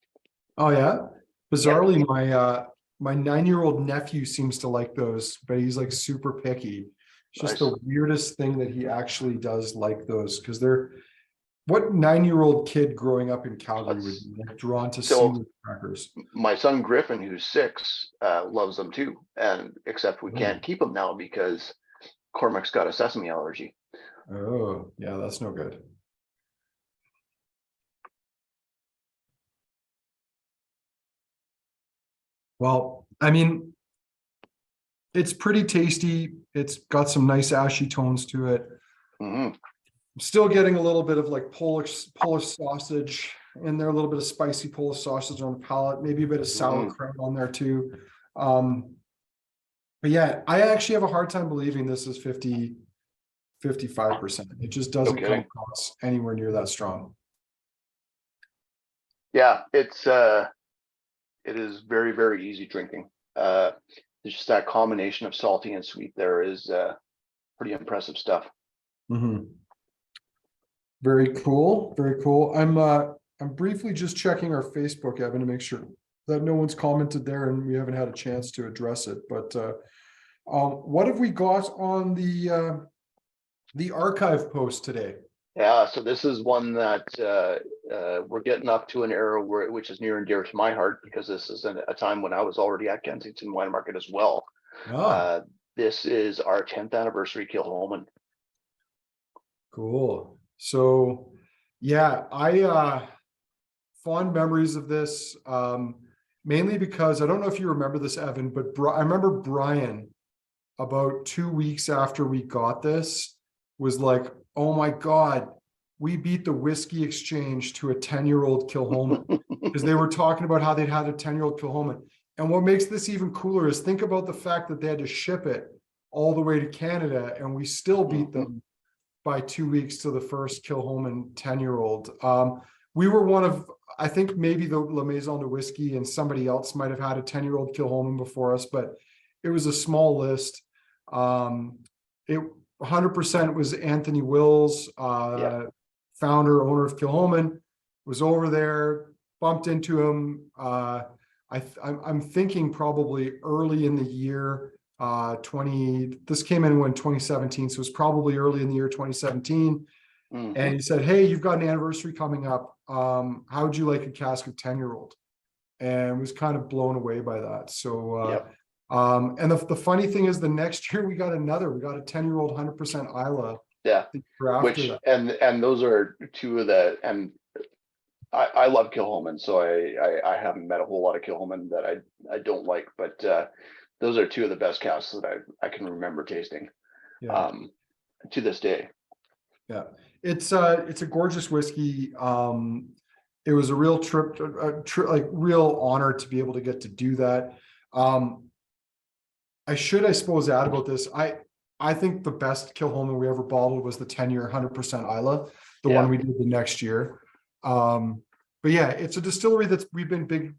oh yeah, bizarrely my 9-year-old nephew seems to like those, but he's like super picky. It's just Nice. the weirdest thing that he actually does like those because they're what 9-year-old kid growing up in Calgary would be like drawn to So seaweed crackers. my son Griffin, who's 6, loves them too, and except we can't keep them now because Cormac's got a sesame allergy. Oh, yeah, that's no good. Well, I mean, it's pretty tasty. It's got some nice ashy tones to it. Mm-hmm. I'm still getting a little bit of like Polish sausage in there, a little bit of spicy Polish sausage on the palate, maybe a bit of sauerkraut on there too. But yeah, I actually have a hard time believing this is 55%. It just doesn't come across anywhere near that strong. Yeah, it is very, very easy drinking. It's just that combination of salty and sweet there is pretty impressive stuff. Mm-hmm. Very cool. Very cool. I'm briefly just checking our Facebook, Evan, to make sure that no one's commented there and we haven't had a chance to address it. But what have we got on the archive post today? Yeah, so this is one that we're getting up to an era which is near and dear to my heart, because this is a time when I was already at Kensington Wine Market as well. Oh. This is our 10th anniversary Kilchoman. Cool. So yeah, I fond memories of this, mainly because I don't know if you remember this, Evan, but I remember Brian about 2 weeks after we got this was like, oh my God, we beat the Whiskey Exchange to a 10-year-old Kilchoman because they were talking about how they'd had a 10-year-old Kilchoman. And what makes this even cooler is think about the fact that they had to ship it all the way to Canada and we still beat them by 2 weeks to the first Kilchoman 10-year-old. We were one of, I think maybe the La Maison de Whiskey and somebody else might have had a 10-year-old Kilchoman before us, but it was a small list. It 100% was Anthony Wills, founder, owner of Kilhoman, was over there, bumped into him. I'm thinking probably early in the year, this came in when 2017, so it was probably early in the year 2017. Mhm. And he said, "Hey, you've got an anniversary coming up. How would you like a cask of 10-year-old?" And was kind of blown away by that. So, and the funny thing is, the next year we got a 10-year-old 100% Isla. Yeah, the year after which that. and those are two of the, and I love Kilhoman, so I haven't met a whole lot of Kilhoman that I don't like, but those are two of the best casks that I can remember tasting, Yeah, to this day. yeah. It's a gorgeous whiskey. It was a real like real honor to be able to get to do that. I suppose add about this. I think the best Kilhoman we ever bottled was the 10-year 100% Isla, the one we did the next year. But yeah, it's a distillery that's we've been big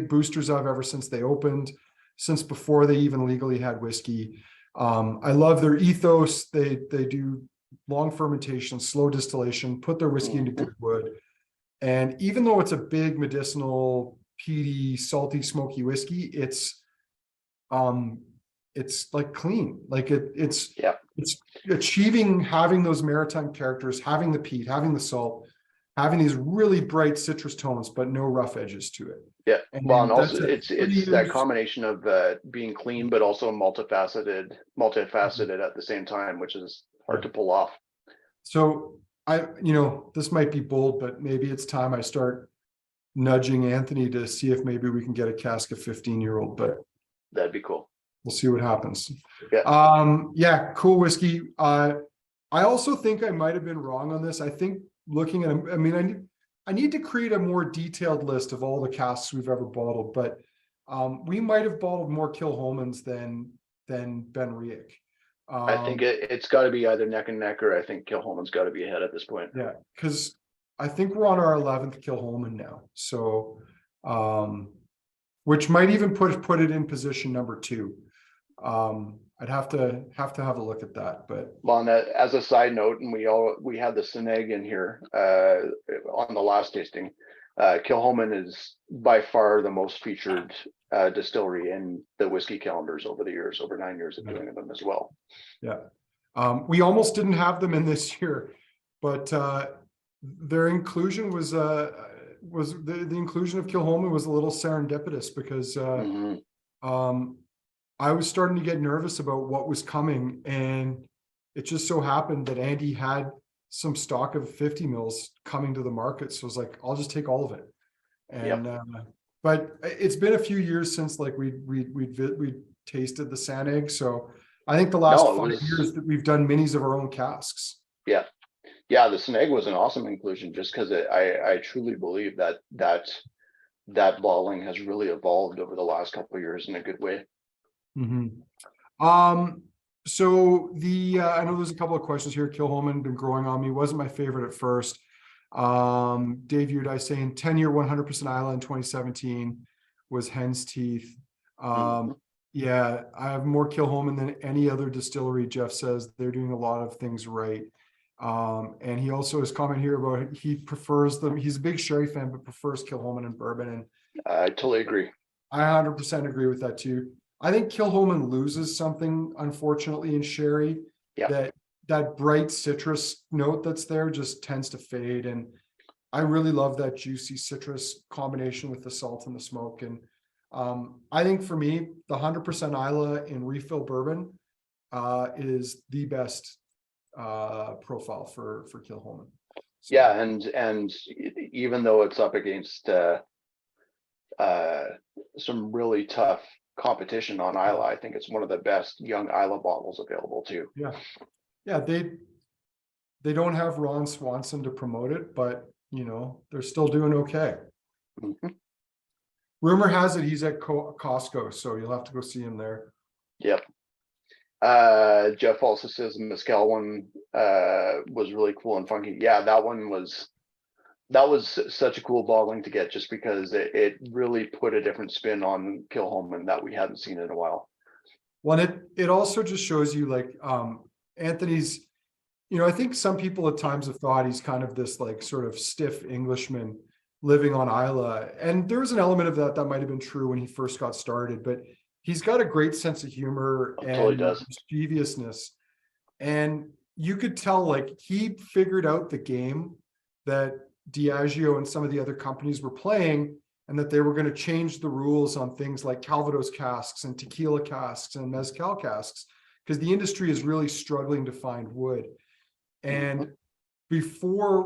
boosters of ever since they opened, since before they even legally had whiskey. I love their ethos. They do long fermentation, slow distillation, put their whiskey into good wood. And even though it's a big medicinal, peaty, salty, smoky whiskey, it's like clean, like it's achieving having those maritime characters, having the peat, having the salt, having these really bright citrus tones, but no rough edges to it. Yeah, And well, and that's also it's that combination of being clean but also multifaceted at the same time, which is hard to pull off. So this might be bold, but maybe it's time I start nudging Anthony to see if maybe we can get a cask of 15-year-old, but that'd be cool. We'll see what happens. Yeah. Cool whiskey. I also think I might have been wrong on this. I think looking at, I need to create a more detailed list of all the casks we've ever bottled, but we might have bottled more Kilhomans than Benrinnes. I think it's got to be either neck and neck, or I think Kilhoman's got to be ahead at this point. Yeah, because I think we're on our 11th Kilhoman now. So, which might even put it in position number 2. I'd have to have a look at that, but well, and as a side note, and we had the Askaig in here on the last tasting. Kilhoman is by far the most featured distillery in the whiskey calendars over the years, over 9 years of doing them as well. Yeah, we almost didn't have them in this year, but their inclusion was the inclusion of Kilhoman was a little serendipitous because I was starting to get nervous about what was coming, and it just so happened that Andy had some stock of 50 mils coming to the market. So I was like, I'll just take all of it. And but it's been a few years since like we tasted the Askaig. So I think the last 5 years that we've done minis of our own casks. Yeah, the Askaig was an awesome inclusion, just because I truly believe that bottling has really evolved over the last couple of years in a good way. So I know there's a couple of questions here. Kilhoman been growing on me. Wasn't my favorite at first. Dave Udai saying 10-year 100% Island 2017 was hen's teeth. Yeah, I have more Kilhoman than any other distillery. Jeff says they're doing a lot of things right. And he also has comment here about he prefers them. He's a big sherry fan, but prefers Kilhoman and bourbon. And I totally agree. I 100% agree with that too. I think Kilhoman loses something, unfortunately, in sherry. Yeah. That bright citrus note that's there just tends to fade. And I really love that juicy citrus combination with the salt and the smoke. And I think for me, the 100% Isla in refill bourbon is the best profile for Kilhoman. So. Yeah, and even though it's up against some really tough competition on Isla, I think it's one of the best young Isla bottles available too. Yeah, they don't have Ron Swanson to promote it, but they're still doing okay. Rumor has it he's at Costco, so you'll have to go see him there. Yep. Jeff also says the Mezcal one was really cool and funky. Yeah, that was such a cool bottling to get, just because it really put a different spin on Kilhoman that we hadn't seen in a while. Well, it also just shows you like Anthony's, I think some people at times have thought he's kind of this like sort of stiff Englishman living on Isla. And there was an element of that might have been true when he first got started, but he's got a great sense of humor Totally and does. mischievousness. And you could tell like he figured out the game that Diageo and some of the other companies were playing, and that they were going to change the rules on things like Calvados casks and tequila casks and mezcal casks, because the industry is really struggling to find wood. And before,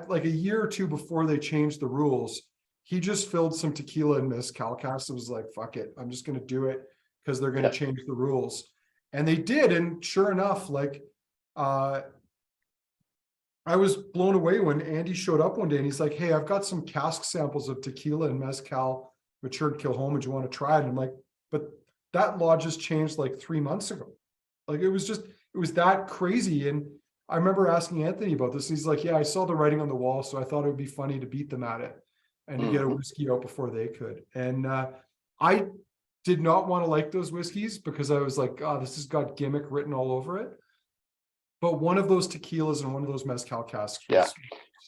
like a year or two before they changed the rules, he just filled some tequila and mezcal casks. It was like, fuck it, I'm just going to do it because they're going to change the rules. And they did. And sure enough, like, I was blown away when Andy showed up one day and he's like, hey, I've got some cask samples of tequila and mezcal matured Kilhoma. Do you want to try it? And I'm like, but that law just changed like 3 months ago. Like it was that crazy. And I remember asking Anthony about this. He's like, yeah, I saw the writing on the wall. So I thought it would be funny to beat them at it and to get a whiskey out before they could. And I did not want to like those whiskeys because I was like, oh, this has got gimmick written all over it. But one of those tequilas and one of those mezcal casks.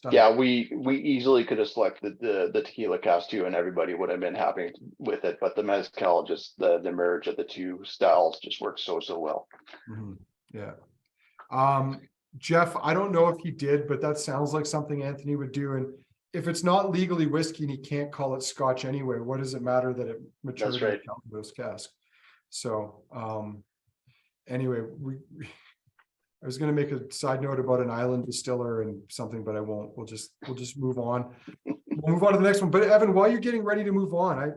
Yeah, we easily could have selected the tequila cask too, and everybody would have been happy with it. But the mezcal, just the marriage of the two styles, just works so well. Yeah. Jeff, I don't know if he did, but that sounds like something Anthony would do. And if it's not legally whiskey and he can't call it Scotch anyway, what does it matter that it matured in those casks? So anyway, I was going to make a side note about an island distiller and something, but I won't. We'll just move on. We'll move on to the next one. But Evan, while you're getting ready to move on,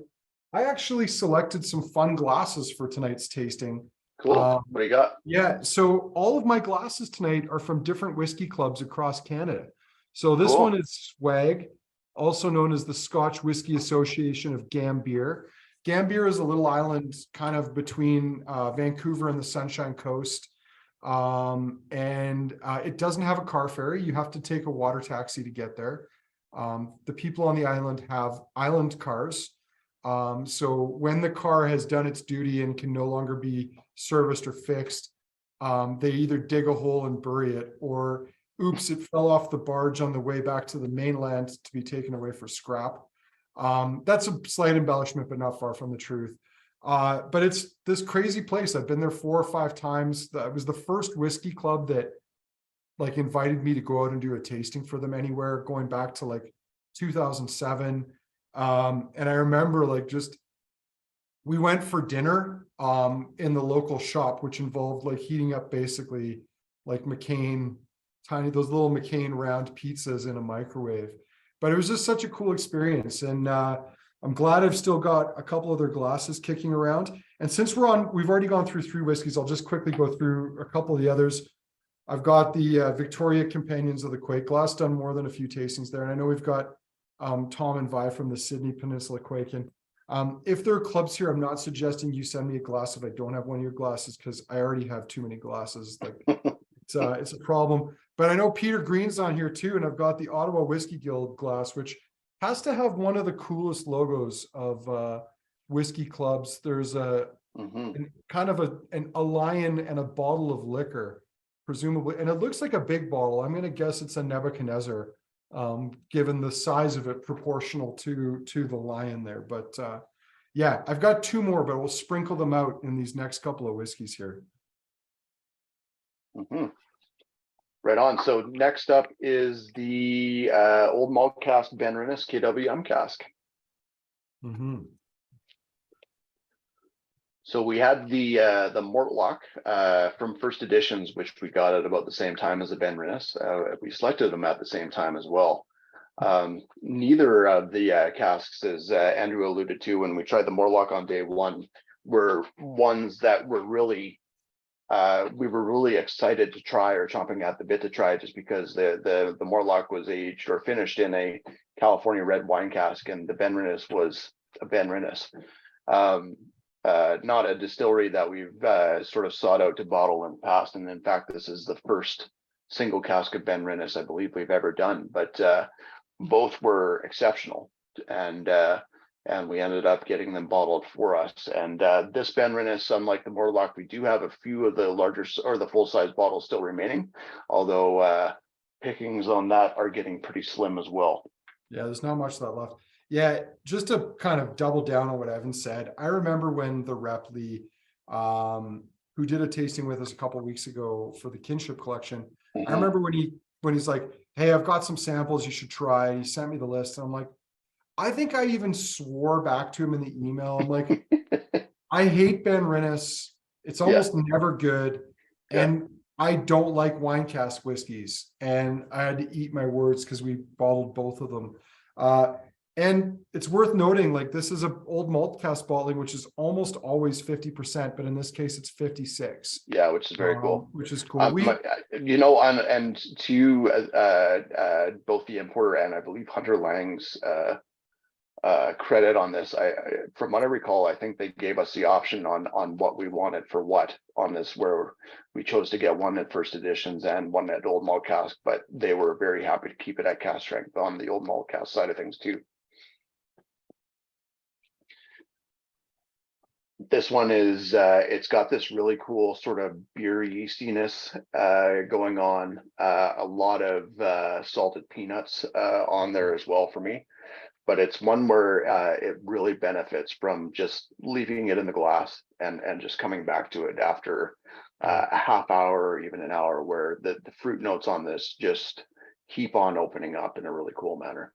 I actually selected some fun glasses for tonight's tasting. Cool. What do you got? Yeah. So all of my glasses tonight are from different whiskey clubs across Canada. So this one is Swag, also known as the Scotch Whisky Association of Gambier. Gambier is a little island kind of between Vancouver and the Sunshine Coast. It doesn't have a car ferry. You have to take a water taxi to get there. The people on the island have island cars. So when the car has done its duty and can no longer be serviced or fixed, they either dig a hole and bury it, or oops, it fell off the barge on the way back to the mainland to be taken away for scrap. That's a slight embellishment, but not far from the truth. But it's this crazy place. I've been there 4 or 5 times. That was the first whiskey club that like invited me to go out and do a tasting for them anywhere, going back to like 2007. And I remember like we went for dinner in the local shop, which involved like heating up basically like those little McCain round pizzas in a microwave. But it was just such a cool experience. And I'm glad I've still got a couple of their glasses kicking around. And since we've already gone through 3 whiskeys, I'll just quickly go through a couple of the others. I've got the Victoria Companions of the Quake Glass, done more than a few tastings there. And I know we've got Tom and Vi from the Sydney Peninsula Quakin. If there are clubs here, I'm not suggesting you send me a glass if I don't have one of your glasses, because I already have too many glasses. Like it's a problem. But I know Peter Green's on here too, and I've got the Ottawa Whiskey Guild glass, which has to have one of the coolest logos of whiskey clubs. There's a kind of a lion and a bottle of liquor, presumably, and it looks like a big bottle. I'm going to guess it's a Nebuchadnezzar, given the size of it proportional to the lion there. But yeah, I've got 2 more, but we'll sprinkle them out in these next couple of whiskeys here. Right on. So next up is the Old Malt Cask Benrinnes KWM cask. So we had the Mortlock from First Editions, which we got at about the same time as the Benrinnes. We selected them at the same time as well. Neither of the casks, as Andrew alluded to when we tried the Mortlock on day 1, were ones that were really we were really excited to try, or chomping at the bit to try, just because the Mortlock was aged or finished in a California red wine cask, and the Benrinnes was a Benrinnes. Not a distillery that we've sort of sought out to bottle in the past, and in fact, this is the first single cask of Benrinnes I believe we've ever done. But both were exceptional, and and we ended up getting them bottled for us. And this Benrinnes, unlike the Morlock, we do have a few of the larger or the full-size bottles still remaining, although pickings on that are getting pretty slim as well. Yeah, there's not much of that left. Yeah, just to kind of double down on what Evan said, I remember when the rep Lee, who did a tasting with us a couple of weeks ago for the kinship collection, I remember when he's like, hey, I've got some samples you should try. He sent me the list. And I'm like, I think I even swore back to him in the email. I'm like, I hate Benrinnes. It's almost never good. And I don't like wine cask whiskeys. And I had to eat my words because we bottled both of them. And it's worth noting, like, this is an old malt cask bottling, which is almost always 50%, but in this case, it's 56. Yeah, which is very cool. Which is cool. You know, and to both the importer and I believe Hunter Lang's credit on this, from what I recall, I think they gave us the option on what we wanted for what on this, where we chose to get one at first editions and one at old malt cask, but they were very happy to keep it at cask strength on the old malt cask side of things too. This one is it's got this really cool sort of beer yeastiness going on, a lot of salted peanuts on there as well for me, but it's one where it really benefits from just leaving it in the glass and just coming back to it after a half hour or even an hour, where the fruit notes on this just keep on opening up in a really cool manner.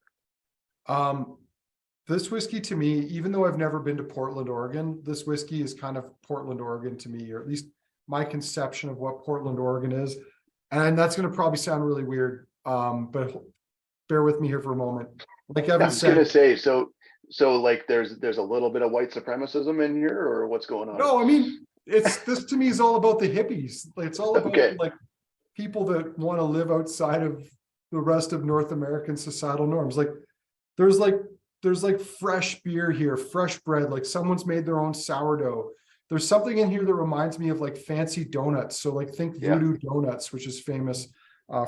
This whiskey to me, even though I've never been to Portland, Oregon, this whiskey is kind of Portland, Oregon to me, or at least my conception of what Portland, Oregon is. And that's going to probably sound really weird, but bear with me here for a moment. Like Evan said, I was going to say, so like there's a little bit of white supremacism in here, or what's going on? No, I mean, this to me is all about the hippies. It's all about like people that want to live outside of the rest of North American societal norms. Like there's fresh beer here, fresh bread, like someone's made their own sourdough. There's something in here that reminds me of like fancy donuts. So like think Voodoo Donuts, which is famous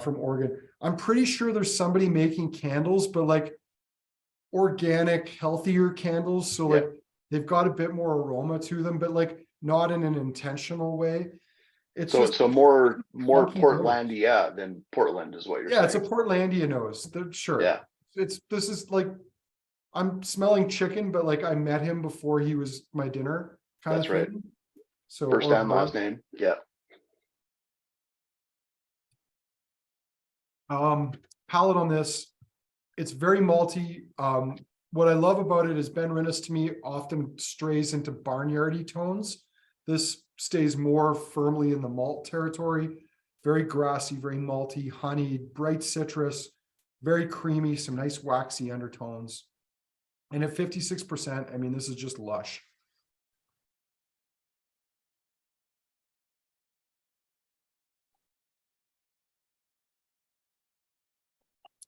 from Oregon. I'm pretty sure there's somebody making candles, but like organic, healthier candles. So like they've got a bit more aroma to them, but like not in an intentional way. It's so more Portlandia than Portland is what you're saying. Yeah, it's a Portlandia nose. Sure. Yeah. This is like, I'm smelling chicken, but like I met him before he was my dinner kind of thing. Right. So first and last name. Yeah. Palate on this, it's very malty. What I love about it is Benrinnes to me often strays into barnyardy tones. This stays more firmly in the malt territory. Very grassy, very malty, honeyed, bright citrus, very creamy, some nice waxy undertones. And at 56%, I mean, this is just lush.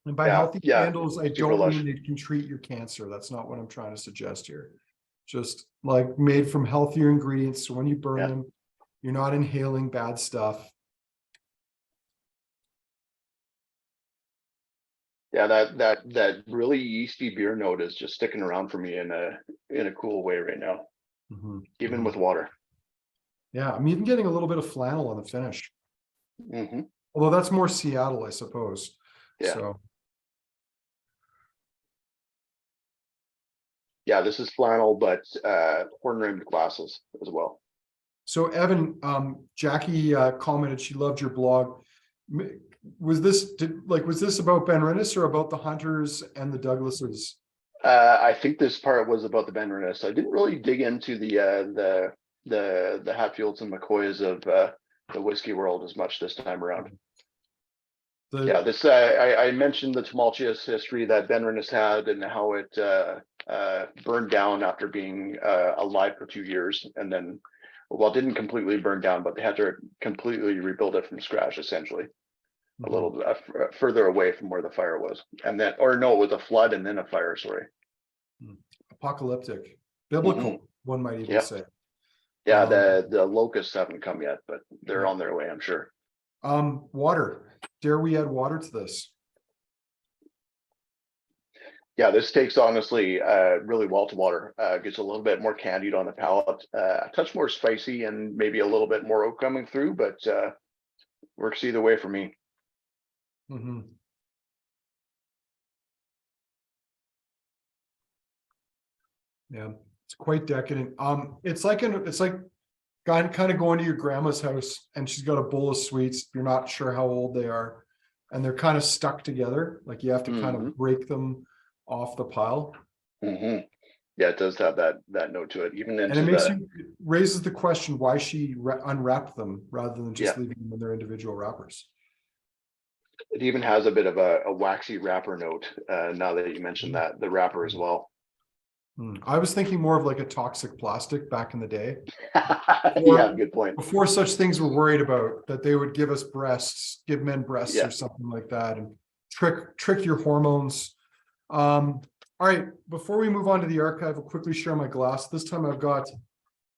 And by healthy candles, I don't mean it can treat your cancer. That's not what I'm trying to suggest here. Just like made from healthier ingredients. So when you burn them, you're not inhaling bad stuff. Yeah, that really yeasty beer note is just sticking around for me in a cool way right now, even with water. Yeah, I'm even getting a little bit of flannel on the finish. Although that's more Seattle, I suppose. Yeah. So. Yeah, this is flannel, but horn-rimmed glasses as well. So Evan, Jackie commented she loved your blog. Was this about Benrinnes or about the Hunters and the Douglases? I think this part was about the Benrinnes. I didn't really dig into the Hatfields and McCoys of the whiskey world as much this time around. I mentioned the tumultuous history that Benrinnes had and how it burned down after being alive for 2 years, and then, well, didn't completely burn down, but they had to completely rebuild it from scratch, essentially. A little bit further away from where the fire was, and then, or no, it was a flood and then a fire. Sorry. Apocalyptic, biblical, one might even say. Yeah, the locusts haven't come yet, but they're on their way, I'm sure. Water. Dare we add water to this? Yeah, this takes honestly really well to water. Gets a little bit more candied on the palate, a touch more spicy, and maybe a little bit more oak coming through, but works either way for me. Mm-hmm. Yeah, it's quite decadent. It's like kind of going to your grandma's house and she's got a bowl of sweets. You're not sure how old they are, and they're kind of stuck together. Like you have to kind of break them off the pile. Yeah, it does have that note to it. Even And it raises the question why she unwrapped them rather than just leaving them in their individual wrappers. It even has a bit of a waxy wrapper note. Now that you mentioned that, the wrapper as well. I was thinking more of like a toxic plastic back in the day. Yeah, good point. Before such things were worried about, that they would give us breasts, give men breasts or something like that, and trick your hormones. All right, before we move on to the archive, I'll quickly share my glass. This time I've got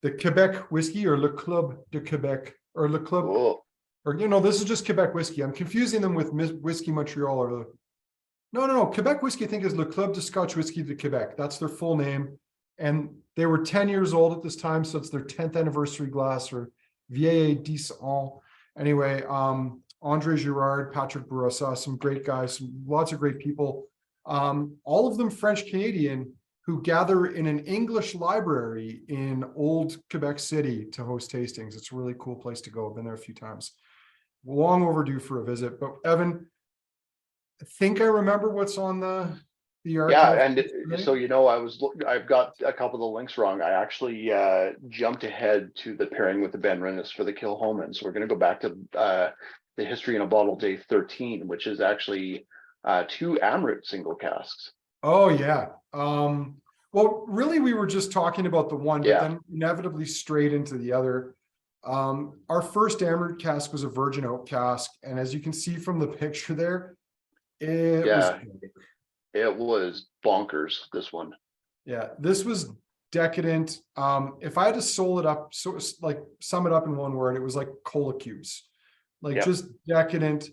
the Quebec whiskey, or Le Club de Quebec, or Le Club, or this is just Quebec whiskey. I'm confusing them with Whiskey Montreal or the. No. Quebec whiskey, I think, is Le Club de Scotch Whiskey de Quebec. That's their full name. And they were 10 years old at this time, so it's their 10th anniversary glass, or Vieille 10 ans. Anyway, Andre Girard, Patrick Bourassa, some great guys, lots of great people. All of them French Canadian, who gather in an English library in old Quebec City to host tastings. It's a really cool place to go. I've been there a few times. Long overdue for a visit. But Evan, I think I remember what's on the archive. Yeah, and so I've got a couple of the links wrong. I actually jumped ahead to the pairing with the Benrinnes for the Kilchoman. So we're going to go back to the History in a Bottle Day 13, which is actually 2 Amrut single casks. Oh yeah. Well, really, we were just talking about the one, but then inevitably straight into the other. Our first Amrut cask was a virgin oak cask, and as you can see from the picture there, it was bonkers, this one. Yeah, this was decadent. If I had to sum it up in one word, it was like cola cubes. Just decadent,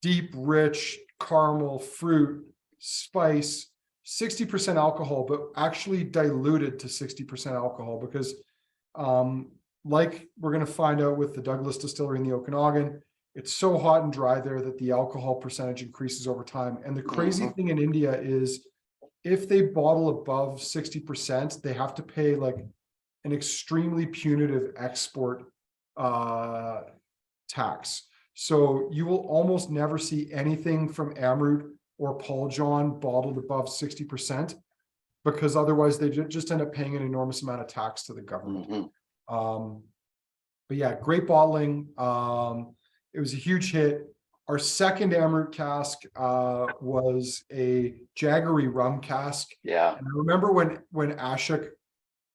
deep, rich, caramel, fruit, spice, 60% alcohol, but actually diluted to 60% alcohol because like we're going to find out with the Douglas distillery in the Okanagan, it's so hot and dry there that the alcohol percentage increases over time. And the crazy thing in India is if they bottle above 60%, they have to pay like an extremely punitive export tax. So you will almost never see anything from Amrut or Paul John bottled above 60%, because otherwise they just end up paying an enormous amount of tax to the government. But yeah, great bottling. It was a huge hit. Our second Amrut cask was a Jaggery rum cask. Yeah. And I remember when Askaig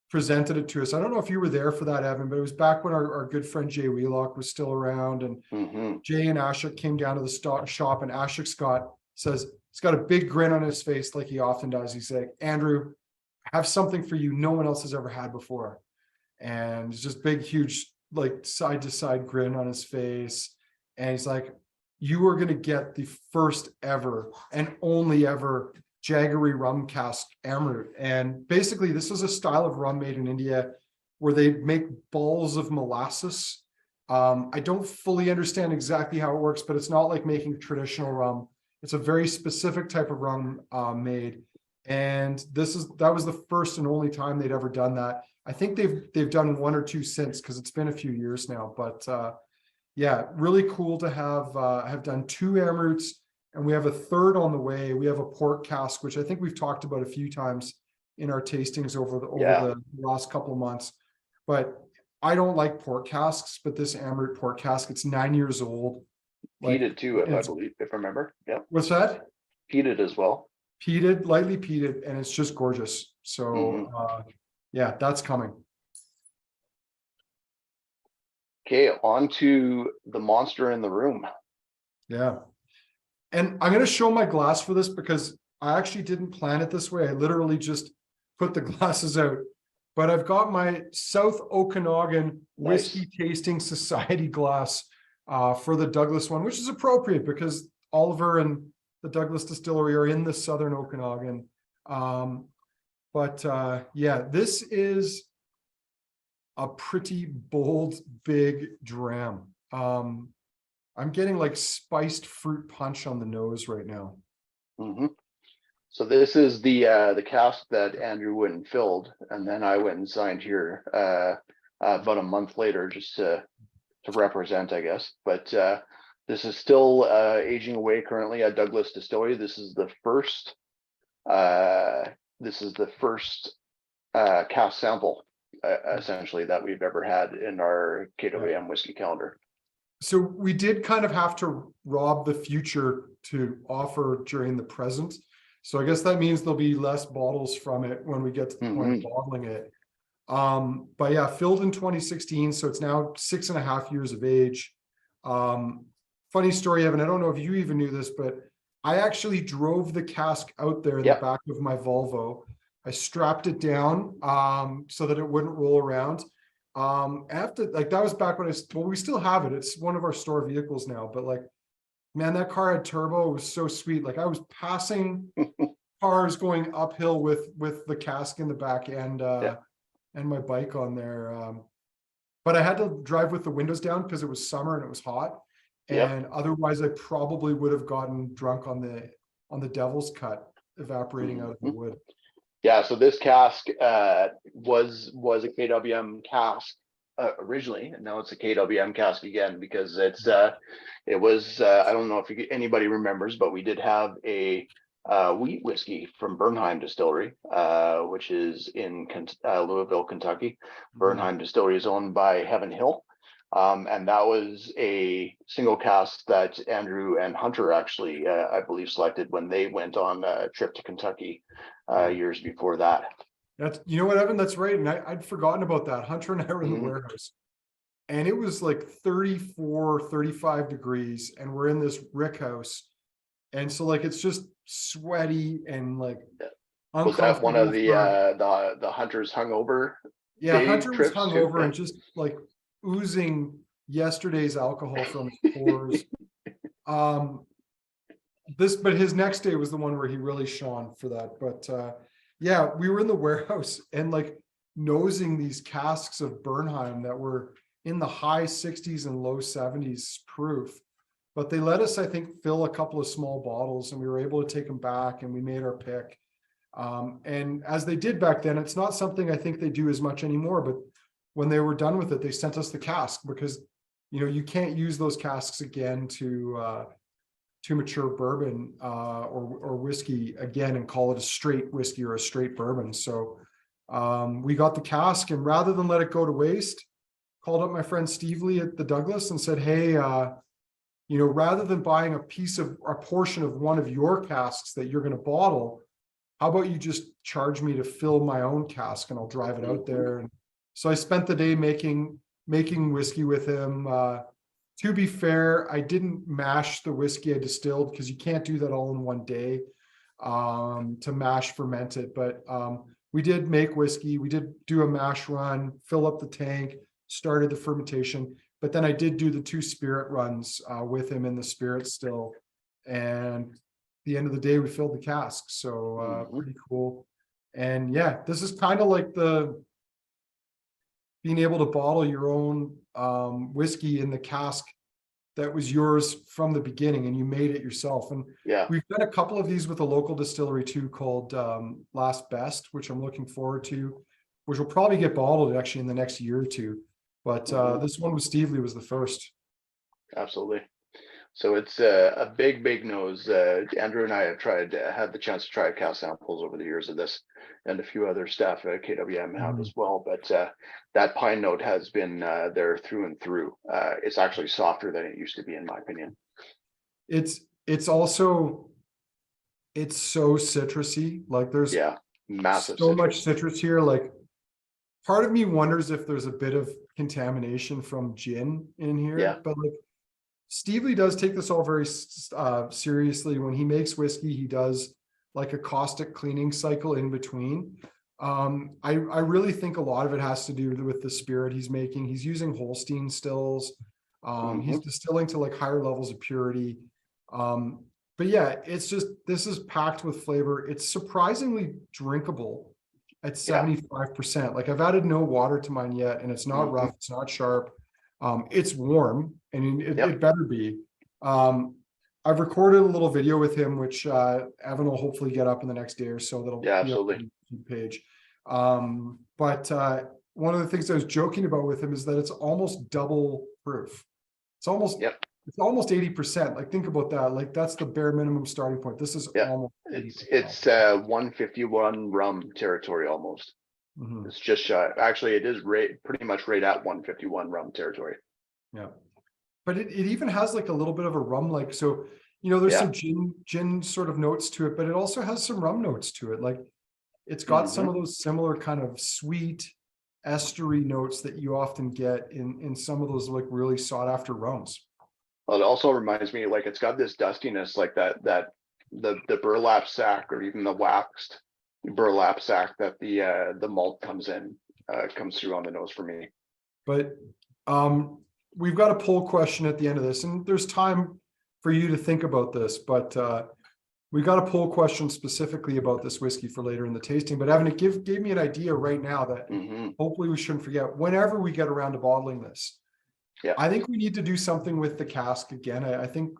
presented it to us. I don't know if you were there for that, Evan, but it was back when our good friend Jay Wheelock was still around, and Jay and Askaig came down to the shop, and Askaig says, he's got a big grin on his face like he often does. He's like, Andrew, I have something for you no one else has ever had before. And it's just big, huge, like side to side grin on his face. And he's like, you are going to get the first ever and only ever Jaggery rum cask Amrut. And basically this is a style of rum made in India where they make balls of molasses. I don't fully understand exactly how it works, but it's not like making traditional rum. It's a very specific type of rum made. And that was the first and only time they'd ever done that. I think they've done one or two since, because it's been a few years now. But yeah, really cool to have done 2 Amruts, and we have a third on the way. We have a port cask, which I think we've talked about a few times in our tastings over the last couple of months. But I don't like port casks, but this Amrut port cask, it's 9 years old. Peated too, I believe, if I remember. Yeah. What's that? Peated as well. Peated, lightly peated, and it's just gorgeous. So yeah, that's coming. Okay, on to the monster in the room. Yeah. And I'm going to show my glass for this because I actually didn't plan it this way. I literally just put the glasses out. But I've got my South Okanagan Whiskey Tasting Society glass for the Douglas one, which is appropriate because Oliver and the Douglas Distillery are in the Southern Okanagan. Yeah, this is a pretty bold, big dram. I'm getting like spiced fruit punch on the nose right now. So this is the cask that Andrew went and filled, and then I went and signed here about a month later, just to represent, I guess. But this is still aging away currently at Douglas Distillery. This is the first cask sample essentially that we've ever had in our KWM whiskey calendar. So we did kind of have to rob the future to offer during the present. So I guess that means there'll be less bottles from it when we get to the point of bottling it. But yeah, filled in 2016, so it's now 6.5 years of age. Funny story, Evan, I don't know if you even knew this, but I actually drove the cask out there in the back of my Volvo. I strapped it down so that it wouldn't roll around. After, like, that was back when we still have it. It's one of our store vehicles now, but like, man, that car had turbo. It was so sweet. Like, I was passing cars going uphill with the cask in the back and my bike on there. But I had to drive with the windows down because it was summer and it was hot. And otherwise I probably would have gotten drunk on the Devil's Cut evaporating out of the wood. Yeah, so this cask was a KWM cask originally, and now it's a KWM cask again because it was I don't know if anybody remembers, but we did have a wheat whiskey from Benrinnes Distillery, which is in Louisville, Kentucky. Benrinnes Distillery is owned by Heaven Hill. And that was a single cask that Andrew and Hunter actually, I believe, selected when they went on a trip to Kentucky years before that. That's, you know what, Evan, that's right. And I'd forgotten about that. Hunter and I were in the warehouse and it was like 34, 35 degrees and we're in this rick house. And so like, it's just sweaty and like, was that one of the Hunter's hungover? Yeah, Hunter was hungover and just like oozing yesterday's alcohol from his pores. But his next day was the one where he really shone for that. But yeah, we were in the warehouse and like nosing these casks of Benrinnes that were in the high 60s and low 70s proof. But they let us, I think, fill a couple of small bottles and we were able to take them back and we made our pick. And as they did back then, it's not something I think they do as much anymore, but when they were done with it, they sent us the cask because, you know, you can't use those casks again to mature bourbon or whiskey again and call it a straight whiskey or a straight bourbon. So we got the cask and rather than let it go to waste, called up my friend Steve Lee at the Douglas and said, hey, you know, rather than buying a portion of one of your casks that you're going to bottle, how about you just charge me to fill my own cask and I'll drive it out there. And so I spent the day making whiskey with him. To be fair, I didn't mash the whiskey I distilled because you can't do that all in one day to mash ferment it. But we did make whiskey. We did do a mash run, fill up the tank, started the fermentation. But then I did do the 2 spirit runs with him in the spirit still. And at the end of the day, we filled the cask. So pretty cool. And yeah, this is kind of like being able to bottle your own whiskey in the cask that was yours from the beginning and you made it yourself. And we've done a couple of these with a local distillery too called Last Best, which I'm looking forward to, which will probably get bottled actually in the next year or two. But this one with Steve Lee was the first. Absolutely. So it's a big nose. Andrew and I have had the chance to try cask samples over the years of this, and a few other staff at KWM have as well. But that pine note has been there through and through. It's actually softer than it used to be, in my opinion. It's also so citrusy. Like there's massive so much citrus here. Like part of me wonders if there's a bit of contamination from gin in here, but like Steve Lee does take this all very seriously. When he makes whiskey, he does like a caustic cleaning cycle in between. I really think a lot of it has to do with the spirit he's making. He's using Holstein stills. He's distilling to like higher levels of purity. but yeah, it's just, this is packed with flavor. It's surprisingly drinkable at 75%. Like I've added no water to mine yet, and it's not rough, it's not sharp. It's warm, and it better be. I've recorded a little video with him, which Evan will hopefully get up in the next day or so. That'll be absolutely. on the YouTube page. But one of the things I was joking about with him is that it's almost double proof. It's almost it's almost 80%. Like think about that. Like that's the bare minimum starting point. This is almost 80%. It's 151 rum territory almost. It's just shy. Actually, it is pretty much right at 151 rum territory. Yeah. But it even has like a little bit of a rum, like, so, you know, there's some gin sort of notes to it, but it also has some rum notes to it. Like it's got some of those similar kind of sweet estery notes that you often get in some of those like really sought after rums. Well, it also reminds me, like it's got this dustiness, like the burlap sack, or even the waxed burlap sack that the malt comes through on the nose for me. But we've got a poll question at the end of this, and there's time for you to think about this, but we got a poll question specifically about this whiskey for later in the tasting. But Evan, it gave me an idea right now that hopefully we shouldn't forget whenever we get around to bottling this. I think we need to do something with the cask again. I think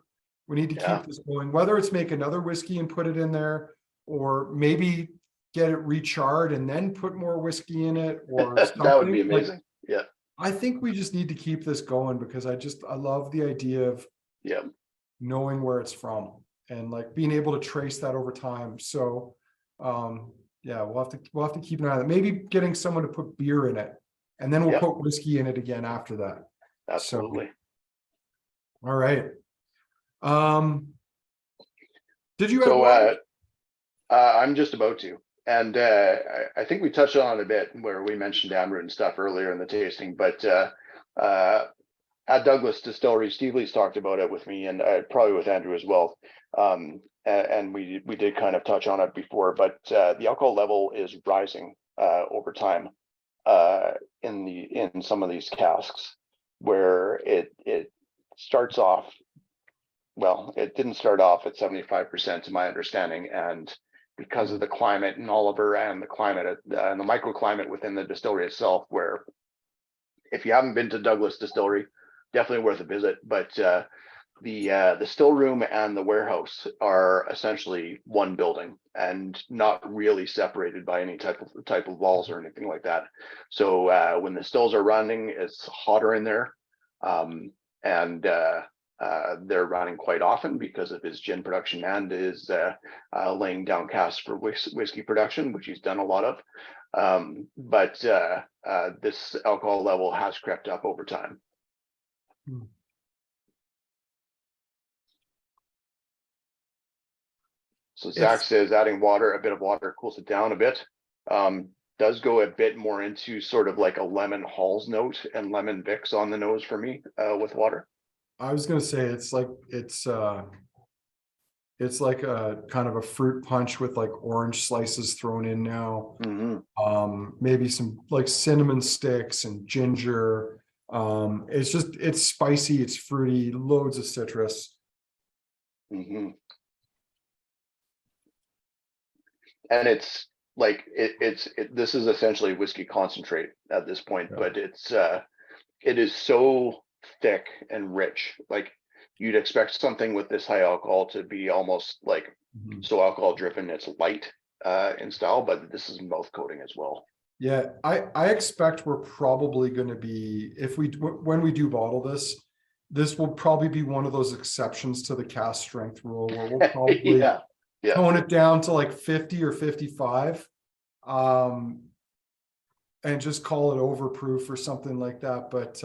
we need to keep this going, whether it's make another whiskey and put it in there, or maybe get it recharred and then put more whiskey in it, or something. That would be amazing. Like, I think we just need to keep this going, because I love the idea of knowing where it's from and like being able to trace that over time. So we'll have to keep an eye on it. Maybe getting someone to put beer in it, and then we'll put whiskey in it again after that. Absolutely. So, all right. Did you have I'm just about to. And I think we touched on it a bit where we mentioned Amber and stuff earlier in the tasting, but at Douglas Distillery, Steve Lee's talked about it with me, and probably with Andrew as well. And we did kind of touch on it before, but the alcohol level is rising over time in some of these casks, where it starts off. Well, it didn't start off at 75% to my understanding, and because of the climate in Oliver and the climate and the microclimate within the distillery itself, where if you haven't been to Douglas Distillery, definitely worth a visit. But the still room and the warehouse are essentially one building and not really separated by any type of walls or anything like that. So when the stills are running, it's hotter in there, and they're running quite often because of his gin production and his laying down casks for whiskey production, which he's done a lot of. But this alcohol level has crept up over time. So Zach says adding a bit of water cools it down a bit. Does go a bit more into sort of like a lemon Halls note and lemon Vicks on the nose for me with water. I was going to say it's like a kind of a fruit punch with like orange slices thrown in now. Maybe some like cinnamon sticks and ginger. It's spicy, it's fruity, loads of citrus. And it's like this is essentially whiskey concentrate at this point, but it is so thick and rich. Like you'd expect something with this high alcohol to be almost like so alcohol driven. It's light in style, but this is mouth coating as well. Yeah, I expect we're probably going to be, when we do bottle this will probably be one of those exceptions to the cask strength rule, where we'll probably tone it down to like 50 or 55, and just call it overproof or something like that. But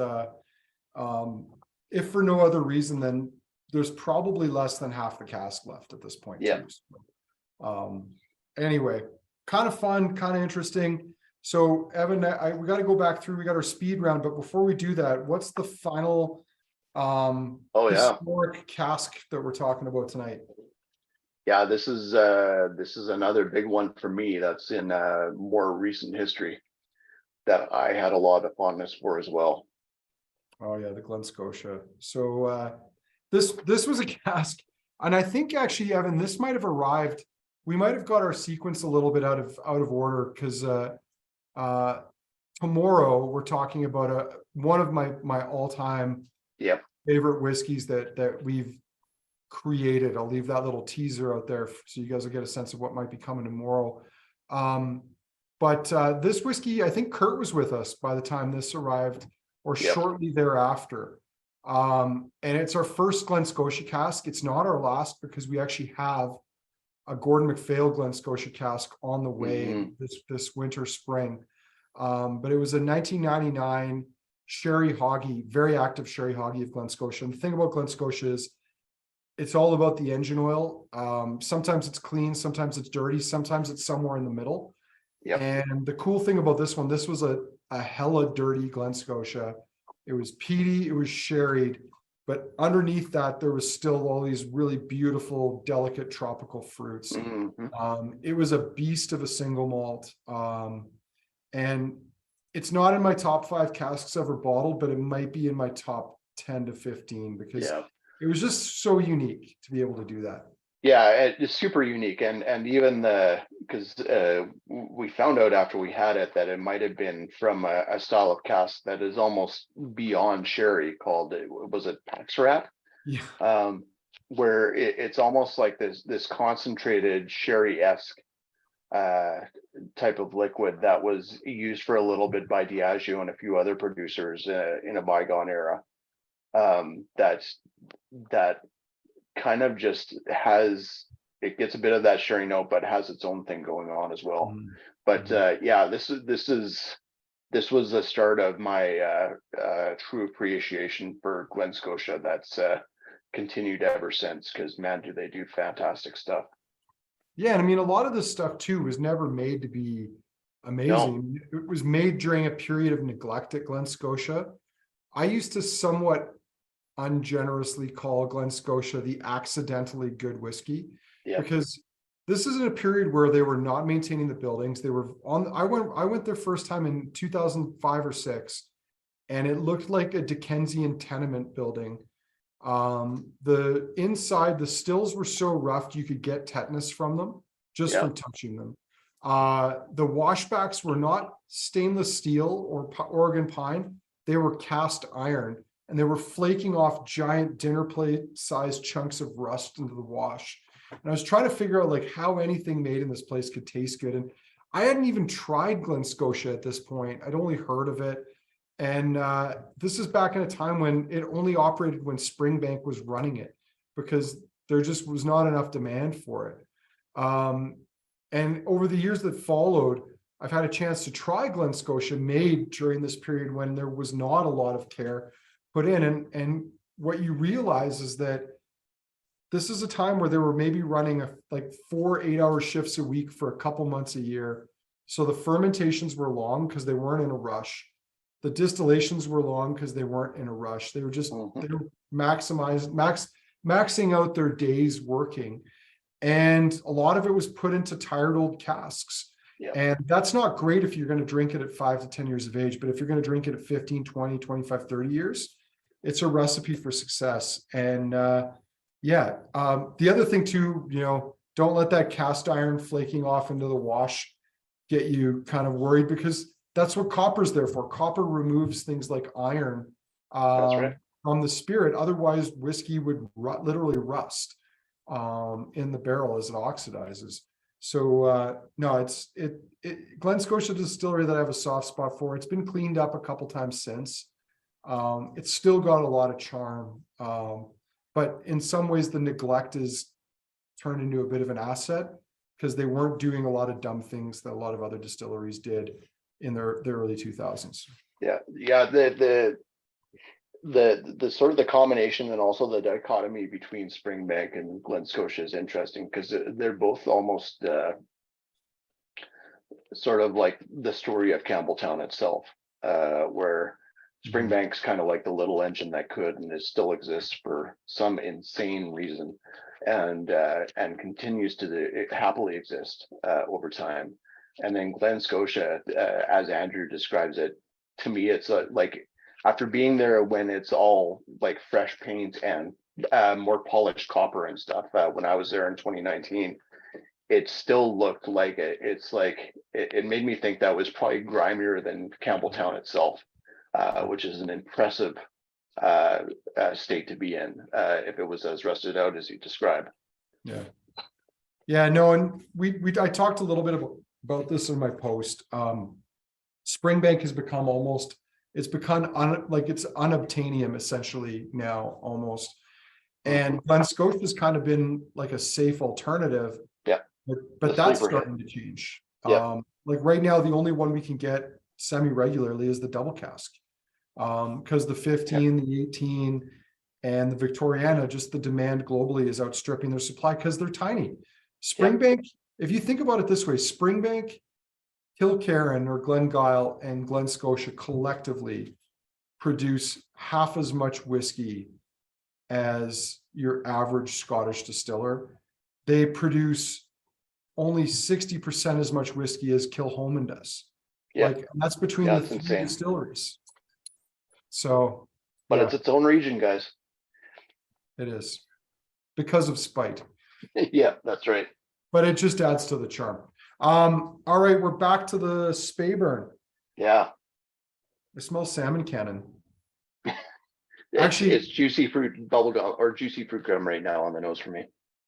if for no other reason, then there's probably less than half the cask left at this point. Too. So, anyway, kind of fun, kind of interesting. So Evan, we got to go back through, we got our speed round, but before we do that, what's the final historic cask that we're talking about tonight? Yeah, this is another big one for me. That's in more recent history that I had a lot of fondness for as well. Oh yeah, the Glen Scotia. So this was a cask. And I think actually, Evan, this might have arrived. We might have got our sequence a little bit out of order because tomorrow we're talking about one of my all-time Yep. favorite whiskeys that we've created. I'll leave that little teaser out there so you guys will get a sense of what might be coming tomorrow. But this whiskey, I think Kurt was with us by the time this arrived, or shortly thereafter. And it's our first Glen Scotia cask. It's not our last because we actually have a Gordon MacPhail Glen Scotia cask on the way this winter, spring. But it was a 1999 sherry hoggy, very active sherry hoggy of Glen Scotia. And the thing about Glen Scotia is it's all about the engine oil. Sometimes it's clean, sometimes it's dirty, sometimes it's somewhere in the middle. Yep. And the cool thing about this one, this was a hella dirty Glen Scotia. It was peaty, it was sherried, but underneath that, there was still all these really beautiful, delicate tropical fruits. It was a beast of a single malt. And it's not in my top 5 casks ever bottled, but it might be in my top 10 to 15 because it was just so unique to be able to do that. Yeah, it's super unique, and even because we found out after we had it that it might have been from a style of cask that is almost beyond sherry called, was it Paxrat? Yeah. Where it's almost like this concentrated sherry-esque type of liquid that was used for a little bit by Diageo and a few other producers in a bygone era. That kind of just it gets a bit of that sherry note, but has its own thing going on as well. But yeah, this was the start of my true appreciation for Glen Scotia. That's continued ever since, because man, do they do fantastic stuff. Yeah, and I mean, a lot of this stuff too was never made to be amazing. No. It was made during a period of neglect at Glen Scotia. I used to somewhat ungenerously call Glen Scotia the accidentally good whiskey, because this is in a period where they were not maintaining the buildings. They were on. I went there first time in 2005 or 6, and it looked like a Dickensian tenement building. The inside, the stills were so rough you could get tetanus from them just from touching them. The washbacks were not stainless steel or Oregon pine; they were cast iron. And they were flaking off giant dinner plate sized chunks of rust into the wash. And I was trying to figure out like how anything made in this place could taste good. And I hadn't even tried Glen Scotia at this point. I'd only heard of it. And this is back in a time when it only operated when Springbank was running it, because there just was not enough demand for it. And over the years that followed, I've had a chance to try Glen Scotia made during this period when there was not a lot of care put in. And what you realize is that this is a time where they were maybe running like 4 8-hour shifts a week for a couple months a year. So the fermentations were long because they weren't in a rush. The distillations were long because they weren't in a rush. They were just they were maxing out their days working. And a lot of it was put into tired old casks. And that's not great if you're going to drink it at 5 to 10 years of age. But if you're going to drink it at 15, 20, 25, 30 years, it's a recipe for success. And the other thing too, don't let that cast iron flaking off into the wash get you kind of worried, because that's what copper's there for. Copper removes things like iron from the spirit. Otherwise, whiskey would literally rust in the barrel as it oxidizes. So no, Glen Scotia Distillery that I have a soft spot for. It's been cleaned up a couple times since. It's still got a lot of charm, but in some ways the neglect is turned into a bit of an asset, because they weren't doing a lot of dumb things that a lot of other distilleries did in the early 2000s. The sort of the combination and also the dichotomy between Springbank and Glen Scotia is interesting, because they're both almost sort of like the story of Campbelltown itself, where Springbank's kind of like the little engine that could and it still exists for some insane reason, and continues to happily exist over time. And then Glen Scotia, as Andrew describes it, to me, it's like after being there when it's all like fresh paint and more polished copper and stuff. When I was there in 2019, it still looked like it made me think that was probably grimier than Campbelltown itself, which is an impressive state to be in if it was as rusted out as you describe. Yeah, no, and I talked a little bit about this in my post. Springbank has become it's unobtainium essentially now almost. And Glen Scotia has kind of been like a safe alternative. Yeah. But that's starting to change. Yeah. Like right now, the only one we can get semi-regularly is the double cask. Because the 15, the 18, and the Victoriana, just the demand globally is outstripping their supply because they're tiny. Springbank, if you think about it this way, Springbank, Kilkerran or Glengyle and Glen Scotia collectively produce half as much whiskey as your average Scottish distiller. They produce only 60% as much whiskey as Kilchoman does. Like that's between the three distilleries. So, but it's its own region, guys. It is because of spite. Yeah, that's right. But it just adds to the charm. All right, we're back to the Speyburn. Yeah. I smell salmon cannon. Actually, it's juicy fruit bubblegum or juicy fruit gum right now on the nose for me.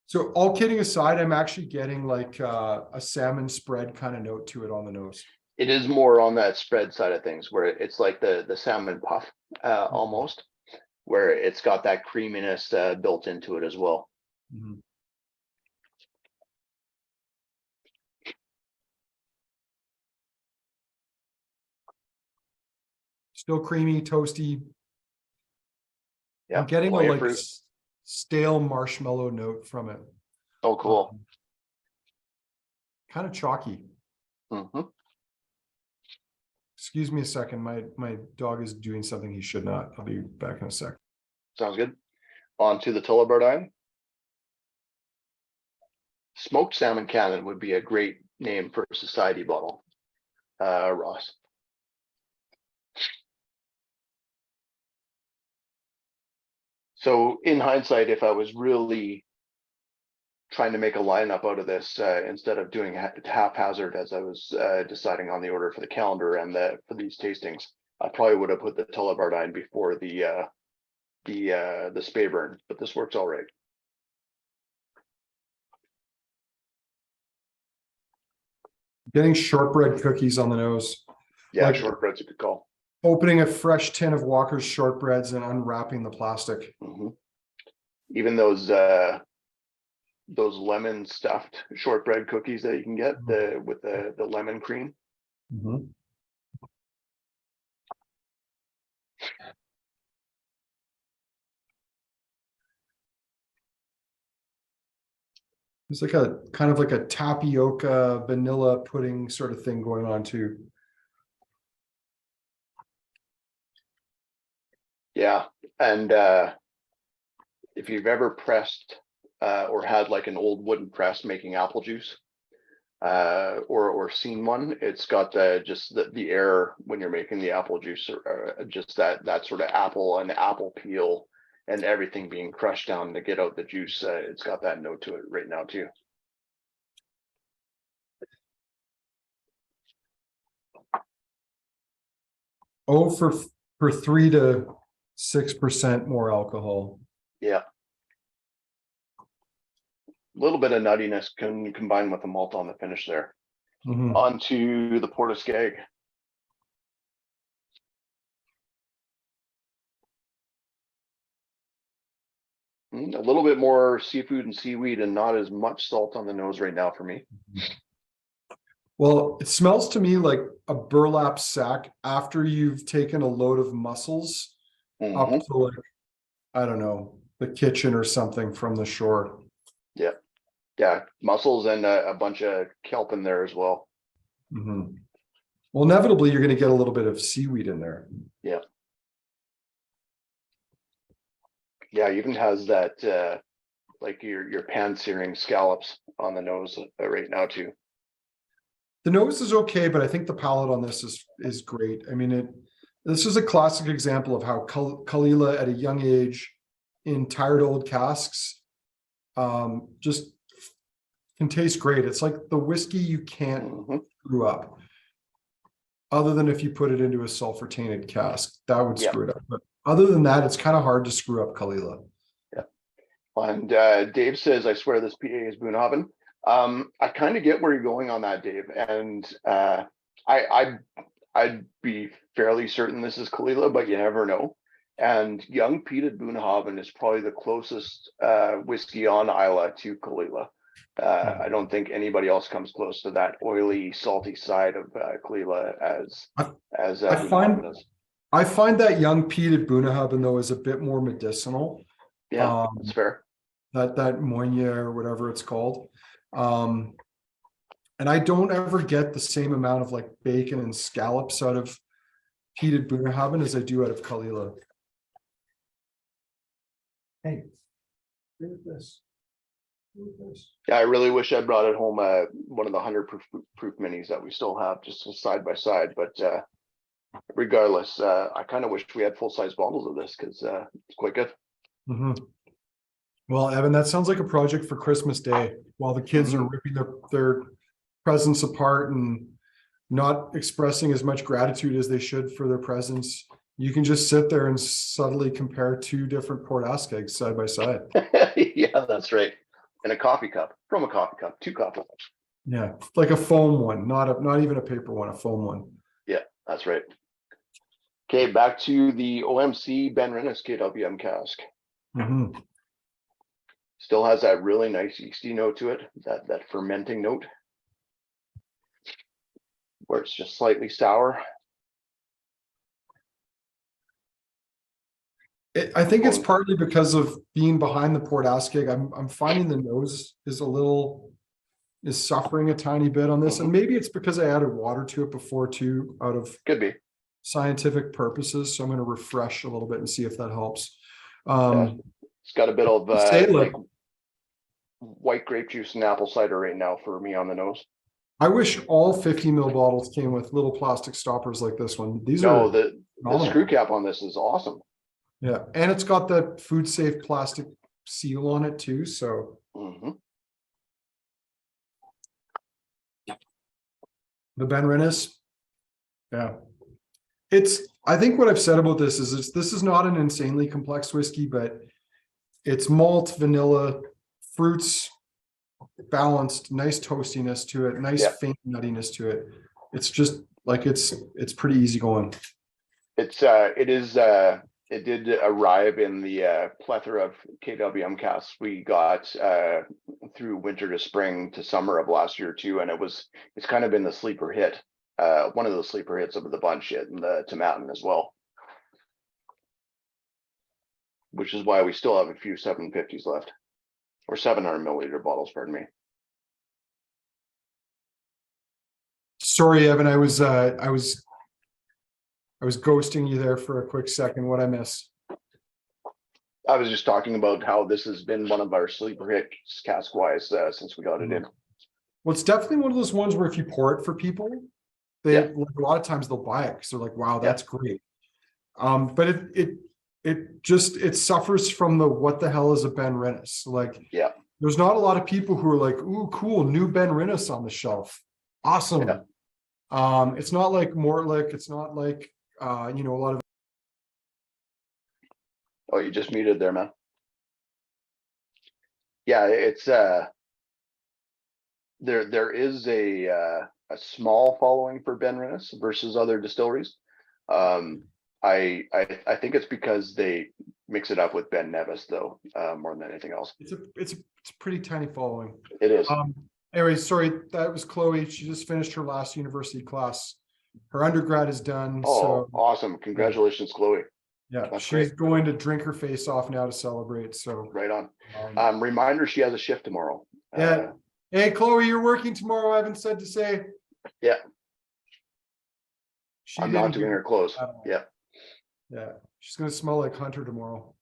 So all kidding aside, I'm actually getting like a salmon spread kind of note to it on the nose. It is more on that spread side of things where it's like the salmon puff almost, where it's got that creaminess built into it as well. Mm-hmm. Still creamy, toasty. Yeah, I'm getting a like stale marshmallow note from it. Oh, cool. Kind of chalky. Mm-hmm. Excuse me a second. My dog is doing something he should not. I'll be back in a sec. Sounds good. On to the Tullibardine. Smoked salmon cannon would be a great name for a society bottle, Ross. So in hindsight, if I was really trying to make a lineup out of this, instead of doing haphazard as I was deciding on the order for the calendar and for these tastings, I probably would have put the Tullibardine before the Speyburn, but this works all right. Getting shortbread cookies on the nose. Yeah, like, shortbread's a good call. Opening a fresh tin of Walker's shortbreads and unwrapping the plastic. Mm-hmm. Even those lemon stuffed shortbread cookies that you can get with the lemon cream. Mm-hmm. It's like a kind of like a tapioca vanilla pudding sort of thing going on too. Yeah, and if you've ever pressed or had like an old wooden press making apple juice, or seen one, it's got just the air when you're making the apple juice, or just that sort of apple and apple peel and everything being crushed down to get out the juice. It's got that note to it right now too. Oh, for 3 to 6% more alcohol. Yeah. A little bit of nuttiness can combine with the malt on the finish there. Mm-hmm. On to the Port Askaig. A little bit more seafood and seaweed and not as much salt on the nose right now for me. Well, it smells to me like a burlap sack after you've taken a load of mussels up to like, I don't know, the kitchen or something from the shore. Yeah. Yeah, mussels and a bunch of kelp in there as well. Mm-hmm. Well, inevitably, you're going to get a little bit of seaweed in there. Yeah. Yeah, even has that like your pan searing scallops on the nose right now too. The nose is okay, but I think the palate on this is great. I mean, this is a classic example of how Kalila at a young age in tired old casks, just can taste great. It's like the whiskey you can't screw up. Other than if you put it into a sulfur tainted cask, that would screw it up. But other than that, it's kind of hard to screw up Caol Ila. Yeah. And Dave says, I swear this PA is Boonhaven. I kind of get where you're going on that, Dave. And I'd be fairly certain this is Caol Ila, but you never know. And young peated Boonhaven is probably the closest whiskey on Isla to Caol Ila. I don't think anybody else comes close to that oily, salty side of Caol Ila as Boonhaven is. I find that young peated Boonhaven though is a bit more medicinal. Yeah, that's fair. That Moynia or whatever it's called. And I don't ever get the same amount of like bacon and scallops out of peated Boonhaven as I do out of Caol Ila. Hey, look at this. Yeah, I really wish I brought it home one of the 100 proof minis that we still have just side by side. But regardless, I kind of wish we had full size bottles of this because it's quite good. Well, Evan, that sounds like a project for Christmas Day while the kids are ripping their presents apart and not expressing as much gratitude as they should for their presents. You can just sit there and subtly compare two different Port Askaigs side by side. Yeah, that's right. In a coffee cup, from a coffee cup, 2 coffee cups. Yeah, like a foam one, not even a paper one, a foam one. Yeah, that's right. Okay, back to the OMC Benrinnes KWM cask. Still has that really nice yeasty note to it, that fermenting note, where it's just slightly sour. I think it's partly because of being behind the Port Askaig. I'm finding the nose is suffering a tiny bit on this, and maybe it's because I added water to it before too, out of could be scientific purposes. So I'm going to refresh a little bit and see if that helps. It's got a bit of like white grape juice and apple cider right now for me on the nose. I wish all 50 ml bottles came with little plastic stoppers like this one. These the screw cap on this is awesome. Yeah, and it's got that food safe plastic seal on it too. So the Benrinnes, yeah, I think what I've said about this is this is not an insanely complex whiskey, but it's malt, vanilla, fruits, balanced, nice toastiness to it, nice faint nuttiness to it. It's just like it's pretty easy going. It did arrive in the plethora of KWM casks we got through winter to spring to summer of last year too, and it's kind of been the sleeper hit, one of the sleeper hits of the bunch in the Tomatin as well, which is why we still have a few 750s left, or 700 milliliter bottles. Pardon me. Sorry, Evan, I was ghosting you there for a quick second. What I miss? I was just talking about how this has been one of our sleeper hits cask wise since we got it in. Well, it's definitely one of those ones where if you pour it for people, like a lot of times they'll buy it because they're like, "Wow, that's great." But it suffers from the what the hell is a Benrinnes? Like, there's not a lot of people who are like, "Ooh, cool, new Benrinnes on the shelf, awesome." It's not like Mortlick. It's not like a lot of. Oh, you just muted there, man. Yeah, it's there is a small following for Benrinnes versus other distilleries. I think it's because they mix it up with Ben Nevis though, more than anything else. It's a pretty tiny following. It is. Anyway, sorry, that was Chloe. She just finished her last university class. Her undergrad is done. Oh, so awesome. Congratulations, Chloe. Yeah, that's she's great. Going to drink her face off now to celebrate. So right on. Reminder, she has a shift tomorrow. Yeah. Hey, Chloe, you're working tomorrow. I haven't said to say. Yeah. I'm not doing her clothes. Yeah. Yeah. She's going to smell like Hunter tomorrow.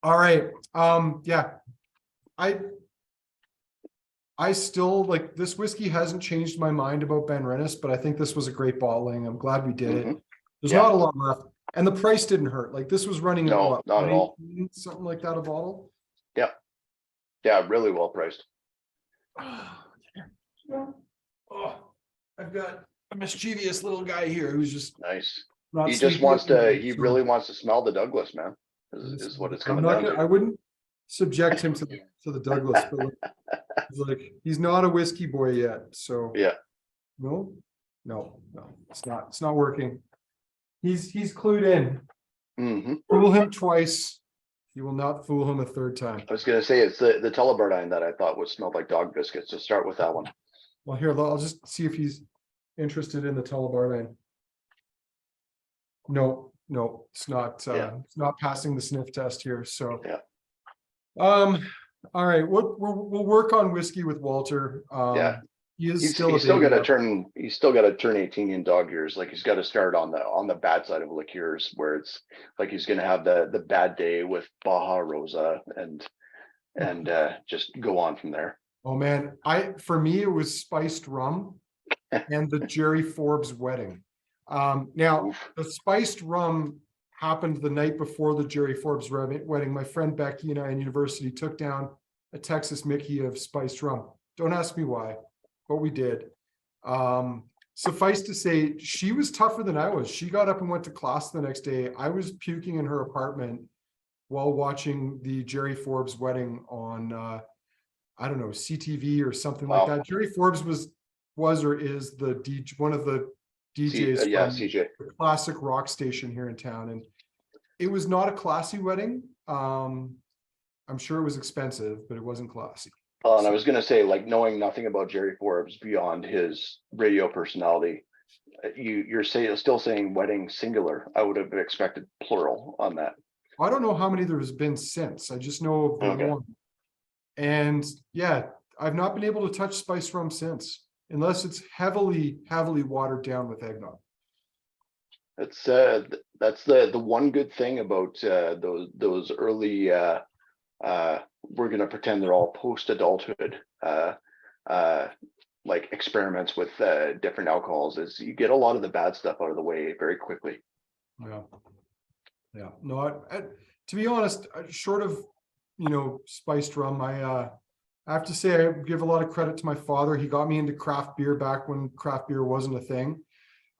All right. Yeah. I still like this whiskey hasn't changed my mind about Benrinnes, but I think this was a great bottling. I'm glad we did it. There's Yeah. not a lot left. And the price didn't hurt. Like this was running at No, what? not at all. 118, something like that a bottle. Yeah, really well priced. Oh, I've got a mischievous little guy here who's just Nice. not. He just sleeping wants at night, to, he so really wants to smell the Douglas, man, is what it's I'm coming not down gonna, to. I wouldn't subject him to the Douglas, but like he's not a whiskey boy yet. So Yeah, no, it's not working. He's clued in. Fool him twice. You will not fool him a third time. I was gonna say, it's the Tullibardine that I thought would smell like dog biscuits, so start with that one. Well, here, I'll just see if he's interested in the Tullibardine. No, it's not, it's not passing the sniff test here, so. Yeah. All right, we'll work on whiskey with Walter. Yeah. He is He's still still baby gotta up. turn, he's still gotta turn 18 in dog years. Like he's gotta start on the bad side of liqueurs, where it's like he's gonna have the bad day with Baja Rosa and just go on from there. Oh, man, for me, it was spiced rum and the Jerry Forbes wedding. Now, Oof. the spiced rum happened the night before the Jerry Forbes wedding. My friend Becky and I in university took down a Texas Mickey of spiced rum. Don't ask me why, but we did. Suffice to say, she was tougher than I was. She got up and went to class the next day. I was puking in her apartment while watching the Jerry Forbes wedding on, I don't know, CTV or something like that. Jerry Forbes was or is the one of the DJs Yeah, from CJ. the classic rock station here in town, and it was not a classy wedding. I'm sure it was expensive, but it wasn't classy. And I was gonna say, like, knowing nothing about Jerry Forbes beyond his radio personality, you're still saying wedding singular. I would have expected plural on that. I don't know how many there's been since. I just know of the Okay. one. And yeah, I've not been able to touch spiced rum since, unless it's heavily watered down with eggnog. That's the one good thing about those early we're gonna pretend they're all post-adulthood like experiments with different alcohols, is you get a lot of the bad stuff out of the way very quickly. Yeah. No, to be honest, short of spiced rum, I have to say I give a lot of credit to my father. He got me into craft beer back when craft beer wasn't a thing.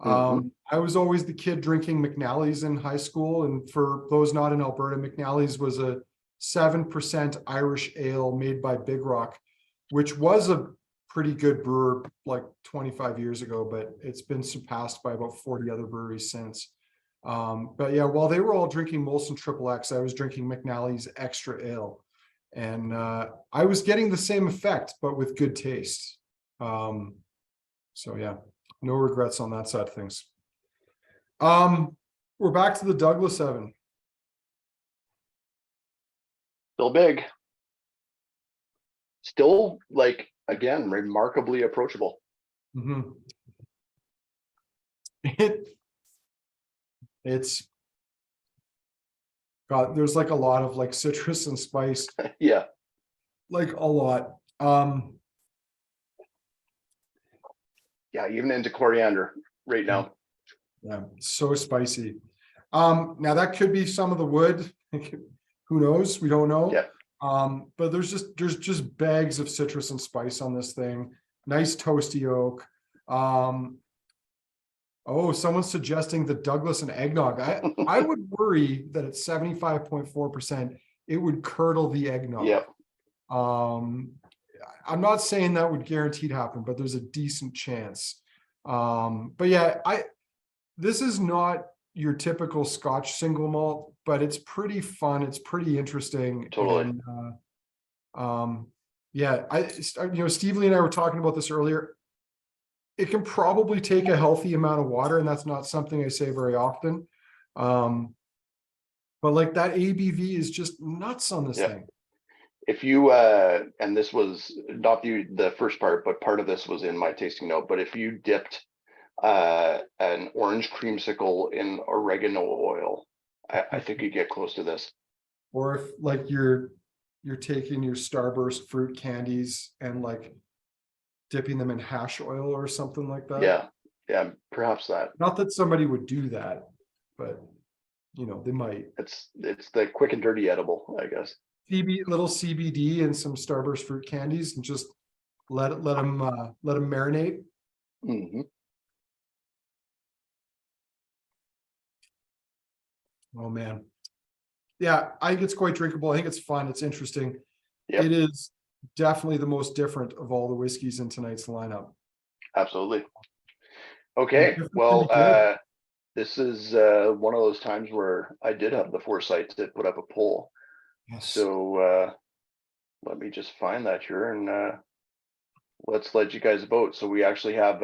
I was always the kid drinking McNally's in high school, and for those not in Alberta, McNally's was a 7% Irish ale made by Big Rock, which was a pretty good brewer like 25 years ago, but it's been surpassed by about 40 other breweries since. But yeah, while they were all drinking Molson Triple X, I was drinking McNally's Extra Ale, and I was getting the same effect, but with good taste. So yeah, no regrets on that side of things. We're back to the Douglas 7. Still big. Still, like, again, remarkably approachable. It's got, there's like a lot of like citrus and spice. Yeah. Like a lot. Yeah, even into coriander right now. Yeah, so spicy. Now that could be some of the wood. Who knows? We don't know. Yeah. But there's just bags of citrus and spice on this thing. Nice toasty oak. Oh, someone's suggesting the Douglas and eggnog. I would worry that at 75.4%, it would curdle the eggnog. Yeah. I'm not saying that would guaranteed happen, but there's a decent chance. But yeah, this is not your typical Scotch single malt, but it's pretty fun. It's pretty interesting. Totally. And, yeah, Steve Lee and I were talking about this earlier. It can probably take a healthy amount of water, and that's not something I say very often. But like that ABV is just nuts on this thing. If you and this was not the first part, but part of this was in my tasting note, but if you dipped an orange creamsicle in oregano oil, I think you get close to this. Or if like you're taking your Starburst fruit candies and like dipping them in hash oil or something like that. Yeah, perhaps that. Not that somebody would do that, but they might. It's the quick and dirty edible, I guess. Little CBD and some Starburst fruit candies, and just let them marinate. Mm-hmm. Oh man, yeah, I think it's quite drinkable. I think it's fun. It's interesting. Yep. It is definitely the most different of all the whiskeys in tonight's lineup. Absolutely. Okay, Different well, can be good. this is one of those times where I did have the foresight to put up a poll. Yes. So let me just find that here, and let's let you guys vote. So we actually have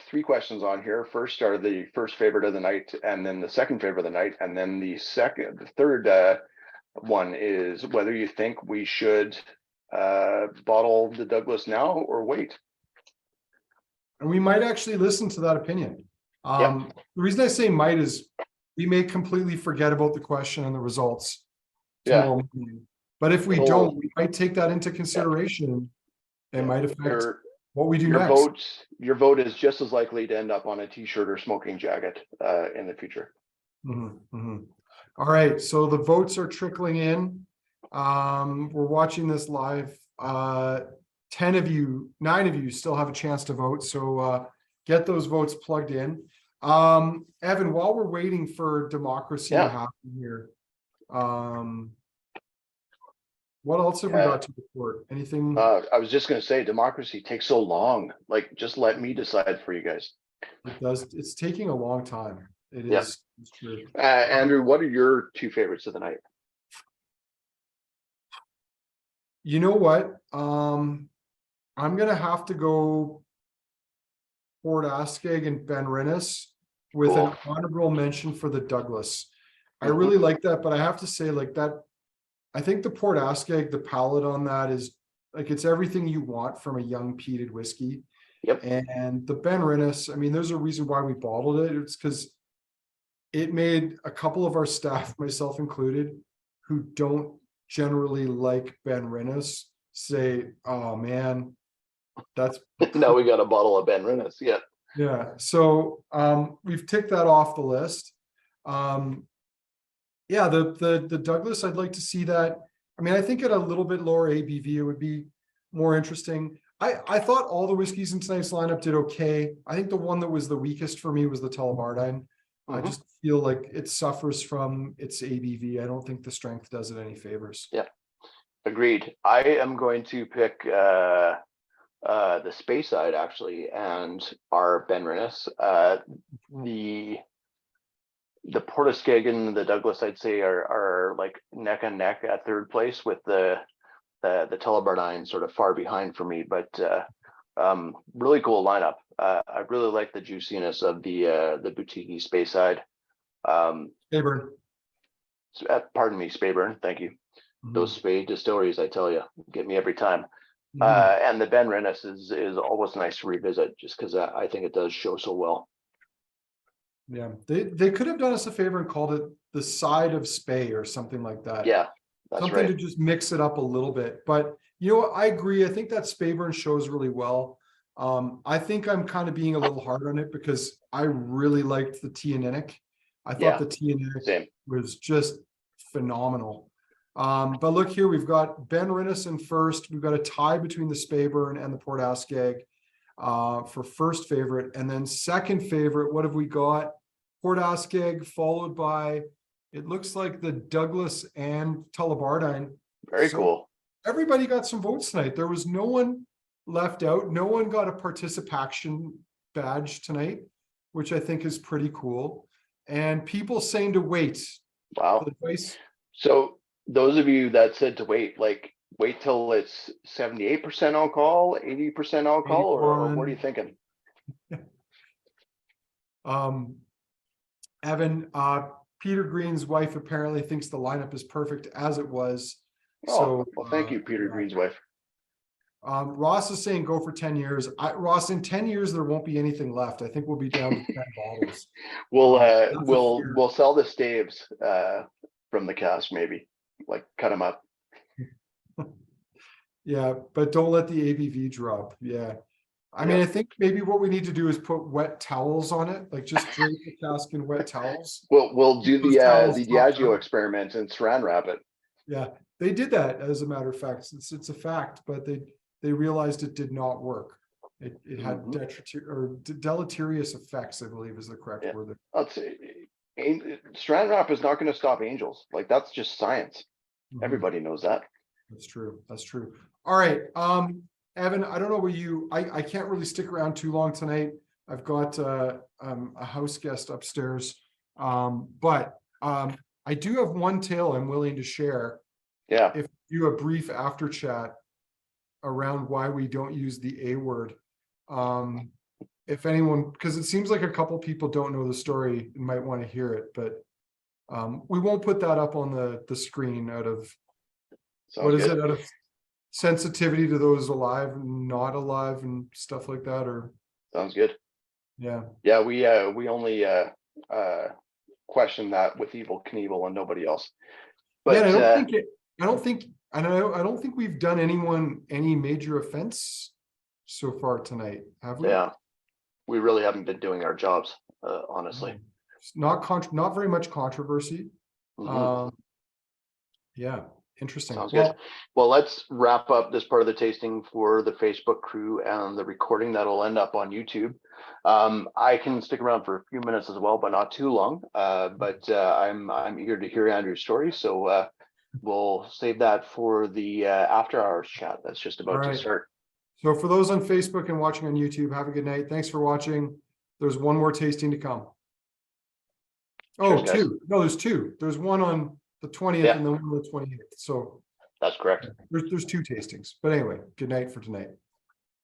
3 questions on here. First are the first favorite of the night, and then the second favorite of the night, and then the third one is whether you think we should bottle the Douglas now or wait. And we might actually listen to that opinion. Yep. The reason I say might is we may completely forget about the question and the results Yeah. tomorrow morning. But if we don't, we might take that into consideration. It might affect what we do next. Your vote is just as likely to end up on a t-shirt or smoking jacket in the future. All right, so the votes are trickling in. We're watching this live. 9 of you still have a chance to vote, so get those votes plugged in. Evan, while we're waiting for democracy to happen here, what else have we got to report? Anything? I was just going to say, democracy takes so long. Like, just let me decide for you guys. It does. It's taking a long time. It is. It's true. Andrew, what are your 2 favorites of the night? You know what? I'm gonna have to go Port Askaig and Benrinnes with an honorable mention for the Douglas. I really like that, but I have to say, like, that I think the Port Askaig, the palate on that is like, it's everything you want from a young peated whiskey. Yep. And the Benrinnes, I mean, there's a reason why we bottled it. It's because it made a couple of our staff, myself included, who don't generally like Benrinnes say, "Oh man, that's Now we got a bottle of Benrinnes." Yeah. So we've ticked that off the list. Yeah, the Douglas, I'd like to see that. I mean, I think at a little bit lower ABV, it would be more interesting. I thought all the whiskeys in tonight's lineup did okay. I think the one that was the weakest for me was the Tullibardine. I just feel like it suffers from its ABV. I don't think the strength does it any favors. Yeah, agreed. I am going to pick the Speyside actually, and our Benrinnes. The Port Askaig and the Douglas, I'd say, are like neck and neck at third place, with the Tullibardine sort of far behind for me. But really cool lineup. I really like the juiciness of the boutique Speyside. Speyburn. Pardon me, Speyburn. Thank you. Those Spey distilleries, I tell you, get me every time. Mm-hmm. And the Benrinnes is always nice to revisit, just because I think it does show so well. Yeah, they could have done us a favor and called it the side of Spey or something like that. Yeah, that's something right. To just mix it up a little bit. But you know what? I agree. I think that Speyburn shows really well. I think I'm kind of being a little hard on it because I really liked the Tianinic. I thought the Tianinic was just phenomenal. But look here, we've got Benrinnes in first. We've got a tie between the Speyburn and the Port Askaig for first favorite, and then second favorite, what have we got? Port Askaig, followed by, it looks like the Douglas and Tullibardine. Very cool. Everybody got some votes tonight. There was no one left out. No one got a participation badge tonight, which I think is pretty cool. And people saying to wait. Wow. So those of you that said to wait, like, wait till it's 78% alcohol, 80% alcohol, or what are you thinking? Evan, Peter Green's wife apparently thinks the lineup is perfect as it was. Oh, so well, thank you, Peter Green's wife. Ross is saying go for 10 years. Ross, in 10 years, there won't be anything left. I think we'll be down to 10 bottles. We'll sell the staves from the cask, maybe, like cut them up. Yeah, but don't let the ABV drop. Yeah. I mean, I think maybe what we need to do is put wet towels on it, like just drape the cask in wet towels. We'll do Those towels the pop Diageo out. experiment and saran wrap it. Yeah, they did that as a matter of fact. It's a fact, but they realized it did not work. It had deleterious effects, I believe is the correct word. I'll say, saran wrap is not going to stop angels. Like that's just science. Everybody knows that. That's true. That's true. All right. Evan, I don't know where I can't really stick around too long tonight. I've got a house guest upstairs. But I do have one tale I'm willing to share. Yeah. If you do a brief after chat around why we don't use the A word. If anyone, because it seems like a couple people don't know the story and might want to hear it, but we won't put that up on the screen out of out of sensitivity to those alive and not alive and stuff like that, or sounds good. Yeah. We only question that with Evel Knievel and nobody else. But yeah, I don't think we've done anyone any major offense so far tonight, have we? Yeah, we really haven't been doing our jobs, honestly. Not very much controversy. Yeah, interesting. Sounds good. Well, let's wrap up this part of the tasting for the Facebook crew and the recording that'll end up on YouTube. I can stick around for a few minutes as well, but not too long. But I'm eager to hear Andrew's story, so we'll save that for the after hours chat that's just about to start. So for those on Facebook and watching on YouTube, have a good night. Thanks for watching. There's one more tasting to come. Oh, Cheers, two. No, there's two. There's one on the 20th and then one on the 28th. So that's correct. There's two tastings. But anyway, good night for tonight.